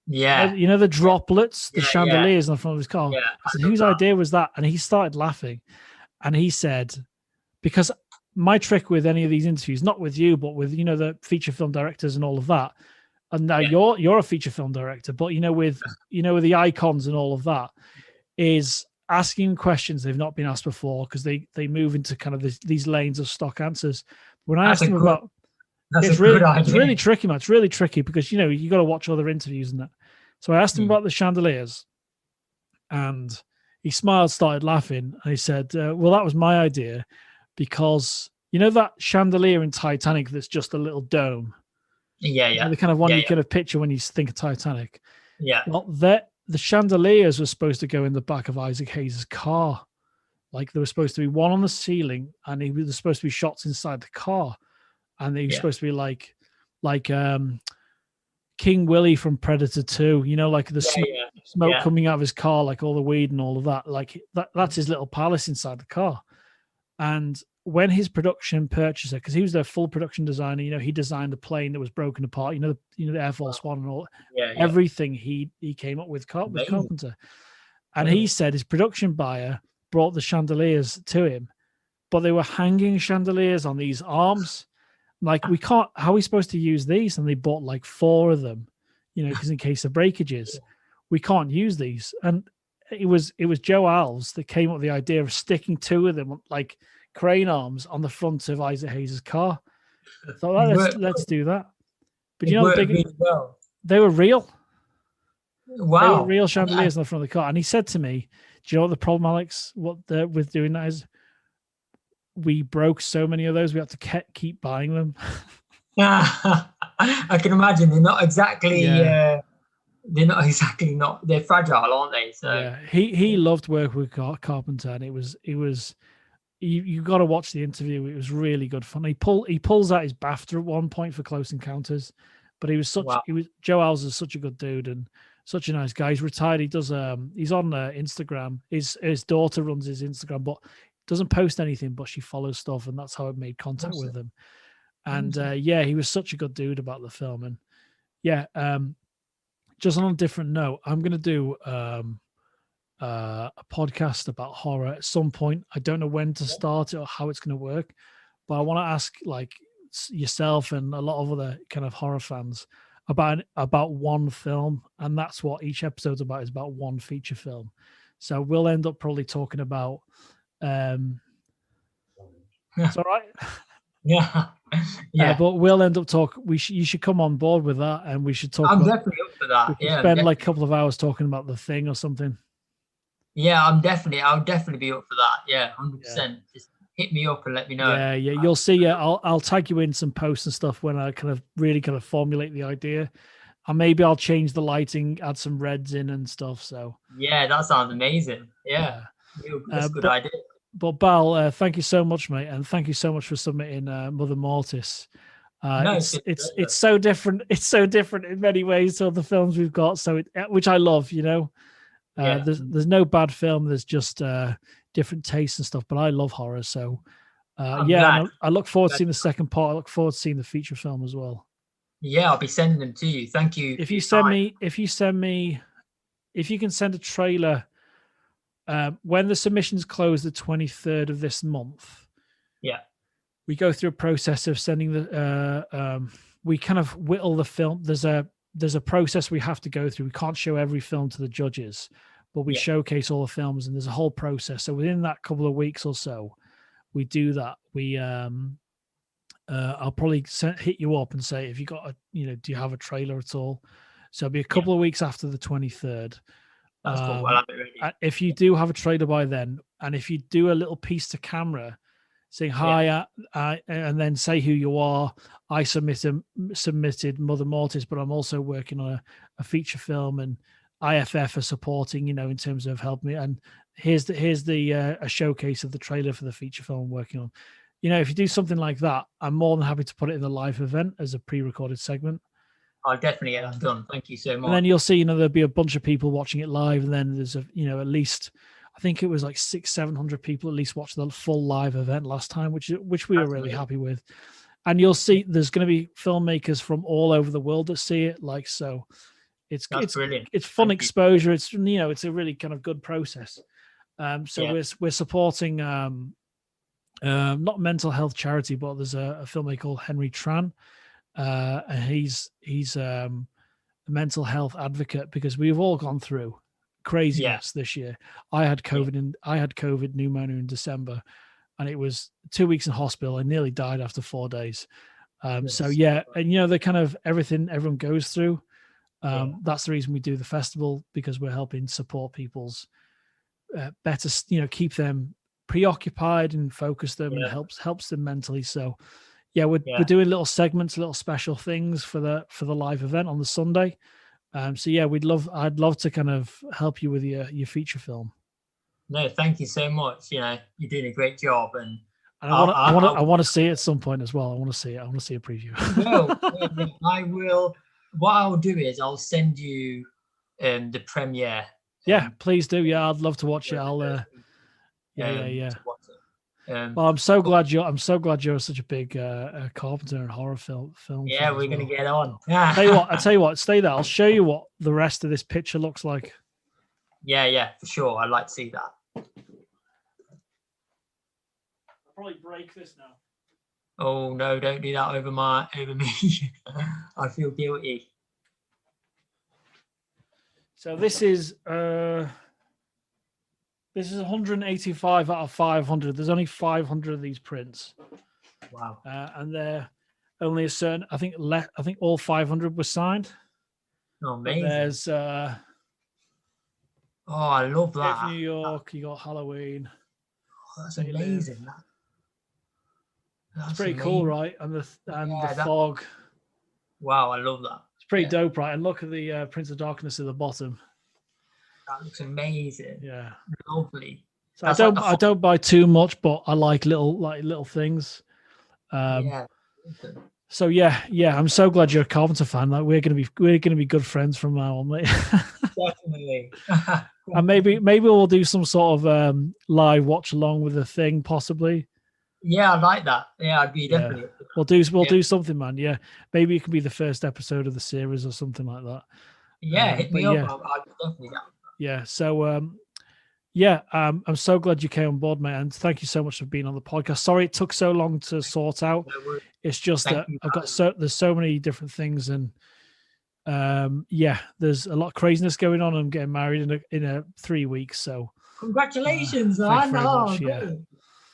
Speaker 1: Yeah.
Speaker 2: The droplets, the chandeliers on the front of his car.
Speaker 1: Yeah,
Speaker 2: I said, whose idea was that? And he started laughing. And he said, because my trick with any of these interviews, not with you, but with, the feature film directors and all of that. And now you're a feature film director, but with the icons and all of that, is asking questions they've not been asked before, because they move into kind of these lanes of stock answers. When I asked him about, it's really tricky, man. It's really tricky because you got to watch other interviews and that. So I asked him about the chandeliers, and he smiled, started laughing, and he said, "Well, that was my idea, because that chandelier in Titanic that's just a little dome."
Speaker 1: Yeah.
Speaker 2: The kind of one you kind of picture when you think of Titanic.
Speaker 1: Yeah.
Speaker 2: Well, the chandeliers were supposed to go in the back of Isaac Hayes' car. Like there was supposed to be one on the ceiling, and there was supposed to be shots inside the car. And he was supposed to be like King Willie from Predator 2, like the smoke coming out of his car, like all the weed and all of that. Like that's his little palace inside the car. And when his production purchaser, because he was their full production designer, he designed the plane that was broken apart, the Air Force One and all, everything he came up with Carpenter. And he said his production buyer brought the chandeliers to him, but they were hanging chandeliers on these arms. Like, how are we supposed to use these? And they bought like 4 of them, because in case of breakages, we can't use these. And it was Joe Alves that came up with the idea of sticking 2 of them like crane arms on the front of Isaac Hayes' car. So let's do that. But they were real.
Speaker 1: Wow.
Speaker 2: They were real chandeliers on the front of the car. And he said to me, do you know what the problem, Alex, with doing that is? We broke so many of those, we had to keep buying them.
Speaker 1: I can imagine they're not exactly they're fragile, aren't they? So
Speaker 2: he loved working with Carpenter, and it was you got to watch the interview. It was really good fun. He pulls out his BAFTA at one point for Close Encounters, but Joe Alves is such a good dude and such a nice guy. He's retired. He does he's on Instagram. His daughter runs his Instagram, but doesn't post anything, but she follows stuff, and that's how I made contact with him. And he was such a good dude about the film. And just on a different note, I'm going to do a podcast about horror at some point. I don't know when to start it or how it's going to work, but I want to ask like yourself and a lot of other kind of horror fans about one film, and that's what each episode's about, is about one feature film. So we'll end up probably talking about it's all right. But we'll end up you should come on board with that, and we should talk.
Speaker 1: I'm definitely up for that.
Speaker 2: Spend like a couple of hours talking about The Thing or something.
Speaker 1: I'll definitely be up for that. 100%. Just hit me up and let me know.
Speaker 2: You'll see. I'll tag you in some posts and stuff when I kind of really kind of formulate the idea, And maybe I'll change the lighting, add some reds in and stuff. So
Speaker 1: Yeah, that sounds amazing. Yeah. That's a good idea.
Speaker 2: But Bal, thank you so much, mate, and thank you so much for submitting Mother Mortis.
Speaker 1: No,
Speaker 2: it's so different. It's so different in many ways to the films we've got. So which I love, you know. There's no bad film. There's just different tastes and stuff. But I love horror, so and I look forward to seeing the second part. I look forward to seeing the feature film as well.
Speaker 1: Yeah, I'll be sending them to you. Thank you.
Speaker 2: If you can send a trailer when the submissions close the 23rd of this month.
Speaker 1: Yeah.
Speaker 2: We go through a process of sending we kind of whittle the film. There's a process we have to go through. We can't show every film to the judges, but we showcase all the films, and there's a whole process. So within that couple of weeks or so, we do that. We I'll probably hit you up and say, if you got do you have a trailer at all? So it'll be a couple of weeks after the 23rd.
Speaker 1: That's cool. I'll have it ready.
Speaker 2: If you do have a trailer by then, and if you do a little piece to camera saying hi, and then say who you are. I submitted Mother Mortis, but I'm also working on a feature film, and IFF are supporting, in terms of helping me. And here's a showcase of the trailer for the feature film I'm working on. If you do something like that, I'm more than happy to put it in the live event as a pre-recorded segment.
Speaker 1: I'll definitely get that done. Thank you so much.
Speaker 2: And then you'll see, there'll be a bunch of people watching it live, and then there's at least, I think it was like 600-700 people at least watched the full live event last time, which we were really happy with. And you'll see there's going to be filmmakers from all over the world that see it. So it's
Speaker 1: brilliant.
Speaker 2: It's fun exposure. It's it's a really kind of good process. We're supporting not mental health charity, but there's a filmmaker called Henry Tran. And he's a mental health advocate, because we've all gone through craziness this year. I had COVID pneumonia in December, and it was 2 weeks in hospital. I nearly died after 4 days. And the kind of everything everyone goes through. That's the reason we do the festival, because we're helping support people's better, keep them preoccupied and focus them, and helps them mentally. So we're doing little segments, little special things for the live event on the Sunday. I'd love to kind of help you with your feature film.
Speaker 1: No, thank you so much. You're doing a great job, and
Speaker 2: I want to see it at some point as well. I want to see it. I want to see a preview.
Speaker 1: I will. What I'll do is I'll send you the premiere.
Speaker 2: Yeah, please do. Yeah, I'd love to watch it. I'll. Well, I'm so glad you're such a big Carpenter and horror film.
Speaker 1: Yeah, we're gonna get on.
Speaker 2: I'll tell you what. Stay there. I'll show you what the rest of this picture looks like.
Speaker 1: Yeah, for sure. I'd like to see that.
Speaker 2: I'll probably break this now.
Speaker 1: Oh no! Don't do that over me. I feel guilty.
Speaker 2: So this is 185 out of 500. There's only 500 of these prints.
Speaker 1: Wow.
Speaker 2: And they're only a certain. I think all 500 were signed.
Speaker 1: Oh, amazing.
Speaker 2: But there's.
Speaker 1: I love that.
Speaker 2: New York. You got Halloween.
Speaker 1: Oh, that's amazing.
Speaker 2: That's pretty cool, right? And the fog.
Speaker 1: Wow, I love that.
Speaker 2: It's pretty dope, right? And look at the Prince of Darkness at the bottom.
Speaker 1: That looks amazing.
Speaker 2: Yeah,
Speaker 1: lovely.
Speaker 2: So I don't buy too much, but I like little things. So I'm so glad you're a Carpenter fan. Like we're gonna be good friends from now on, mate.
Speaker 1: Definitely.
Speaker 2: And maybe we'll do some sort of live watch along with the thing, possibly.
Speaker 1: Yeah, I like that. Yeah, I'd be definitely.
Speaker 2: We'll do something, man. Yeah, maybe it could be the first episode of the series or something like that.
Speaker 1: Yeah, hit me up. I'd definitely down.
Speaker 2: Yeah. So, I'm so glad you came on board, mate, and thank you so much for being on the podcast. Sorry it took so long to sort out. It's just that there's so many different things, and there's a lot of craziness going on. I'm getting married in 3 weeks, so
Speaker 1: congratulations! I know.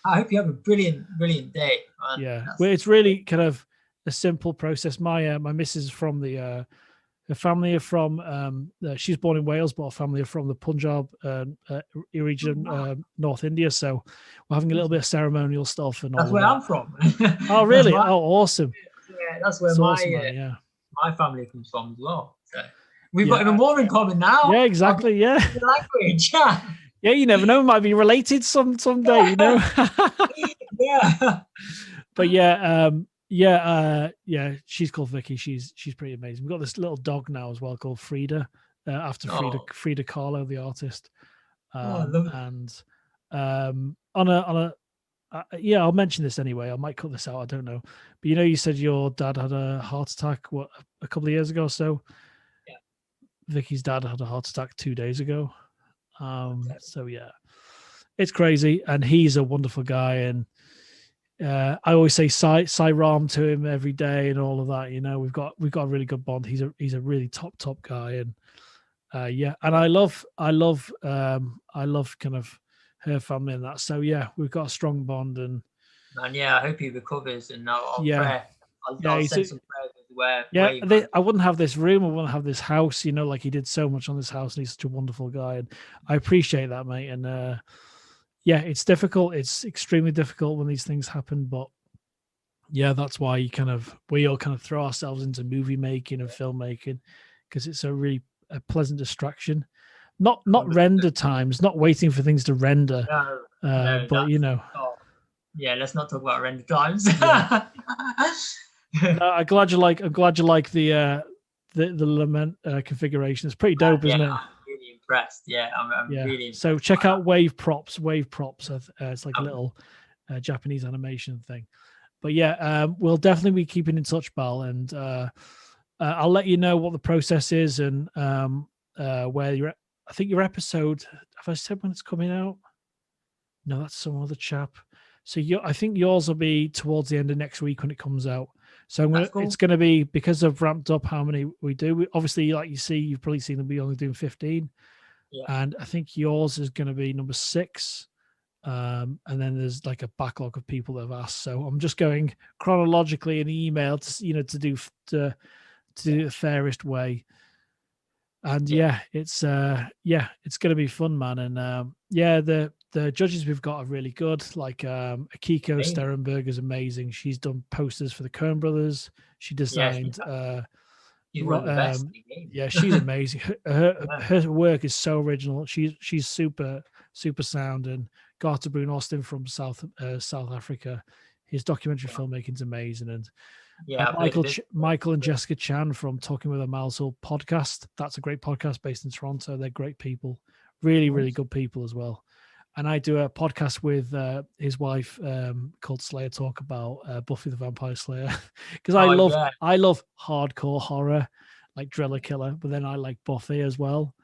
Speaker 1: I hope you have a brilliant day, man.
Speaker 2: Yeah, well, it's really kind of a simple process. My missus is from the family are from she's born in Wales, but her family are from the Punjab region, North India. So we're having a little bit of ceremonial stuff, and
Speaker 1: that's where I'm from.
Speaker 2: Oh, really? Oh, awesome.
Speaker 1: Yeah, that's where my family comes from as well. So we've got even more in common now.
Speaker 2: Yeah, exactly. Yeah.
Speaker 1: The language.
Speaker 2: Yeah, you never know. Might be related someday, you know.
Speaker 1: Yeah.
Speaker 2: But yeah, she's called Vicky. She's pretty amazing. We've got this little dog now as well called Frida, after Frida Kahlo, the artist. And on a I'll mention this anyway. I might cut this out. I don't know. But you said your dad had a heart attack a couple of years ago or so.
Speaker 1: Yeah.
Speaker 2: Vicky's dad had a heart attack 2 days ago. So yeah, it's crazy, and he's a wonderful guy, and I always say Sai Ram to him every day and all of that. We've got a really good bond. He's a really top guy, and and I love kind of her family and that. So yeah, we've got a strong bond, and
Speaker 1: I hope he recovers, and I'll pray. I'll send some prayers where
Speaker 2: I wouldn't have this room, I wouldn't have this house, like he did so much on this house, and he's such a wonderful guy, and I appreciate that, mate. And it's difficult. It's extremely difficult when these things happen, but yeah, that's why we all kind of throw ourselves into movie making and filmmaking, because it's a pleasant distraction. Not render times, not waiting for things to render. But
Speaker 1: let's not talk about render times.
Speaker 2: Yeah. I'm glad you like the lament configuration. It's pretty dope, isn't it?
Speaker 1: I'm really impressed. I'm really impressed.
Speaker 2: So check out Wave Props. It's like a little Japanese animation thing. But we'll definitely be keeping in touch, Bal, and I'll let you know what the process is, and where you're at. I think your episode, have I said when it's coming out? No, that's some other chap. So I think yours will be towards the end of next week when it comes out. So it's going to be, because I've ramped up how many we do. Obviously, like you've probably seen them, we only doing 15. Yeah. And I think yours is going to be number 6. And then there's like a backlog of people that have asked. So I'm just going chronologically in email to do the fairest way. And it's going to be fun, man. And the judges we've got are really good. Like Akiko Sterenberg is amazing. She's done posters for the Coen Brothers. She designed.
Speaker 1: She's one of the best.
Speaker 2: She's amazing. Her work is so original. She's super sound. And Garter Brun Austin from South Africa. His documentary filmmaking is amazing. And Michael and Jessica Chan from Talking with a Malsol podcast. That's a great podcast based in Toronto. They're great people, really good people as well. And I do a podcast with his wife called Slayer Talk about Buffy the Vampire Slayer, because I love hardcore horror like Driller Killer, but then I like Buffy as well.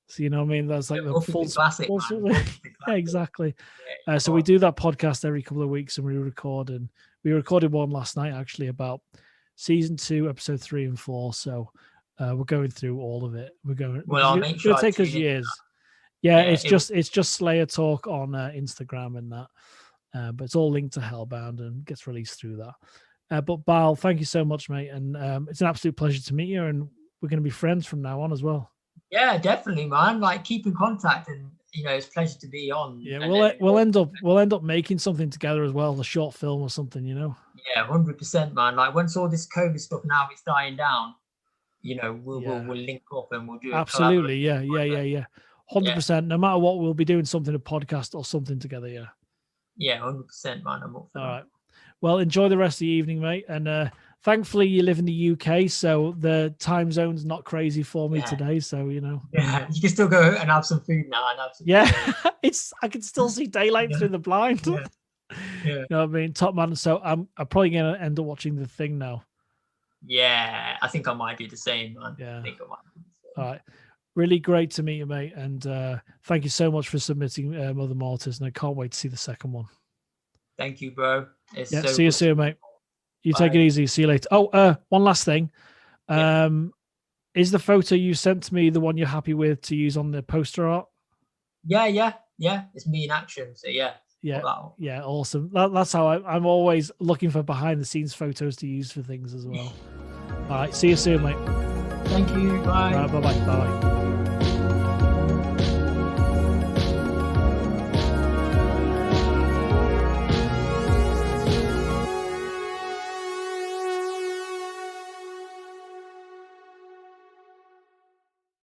Speaker 2: So you know what I mean? That's like the full
Speaker 1: classic.
Speaker 2: Yeah, exactly. So we do that podcast every couple of weeks, and we record. And we recorded one last night actually about season 2, episode 3 and 4. So we're going through all of it.
Speaker 1: I'll make sure
Speaker 2: it'll take us years. It's just Slayer Talk on Instagram and that. But it's all linked to Hellbound and gets released through that. But Bal, thank you so much, mate. And it's an absolute pleasure to meet you. And we're going to be friends from now on as well.
Speaker 1: Yeah, definitely, man. Like, keep in contact, and it's a pleasure to be on.
Speaker 2: Yeah, we'll end up making something together as well, a short film or something,
Speaker 1: Yeah, 100%, man. Like, once all this COVID stuff now it's dying down, we'll link up and we'll do.
Speaker 2: Absolutely, yeah. 100%. No matter what, we'll be doing something, a podcast or something together. Yeah.
Speaker 1: Yeah, 100%, man. I'm up for that.
Speaker 2: All right. Well, enjoy the rest of the evening, mate. And thankfully, you live in the UK, so the time zone's not crazy for me today. So
Speaker 1: Yeah, you can still go out and have some food now.
Speaker 2: I can still see daylight through the blind.
Speaker 1: Yeah.
Speaker 2: You know what I mean? Top man. So I'm probably gonna end up watching The Thing now.
Speaker 1: Yeah, I think I might do the same, man.
Speaker 2: Yeah.
Speaker 1: I think I might do the same.
Speaker 2: All right. Really great to meet you, mate. And thank you so much for submitting Mother Mortis. And I can't wait to see the second one.
Speaker 1: Thank you, bro.
Speaker 2: See you soon, mate. You take it easy. See you later. Oh, one last thing. Is the photo you sent to me the one you're happy with to use on the poster art?
Speaker 1: Yeah. It's me in action. So yeah.
Speaker 2: Yeah, awesome. That's how I'm always looking for behind the scenes photos to use for things as well. All right, see you soon, mate.
Speaker 1: Thank you. Bye.
Speaker 2: Bye.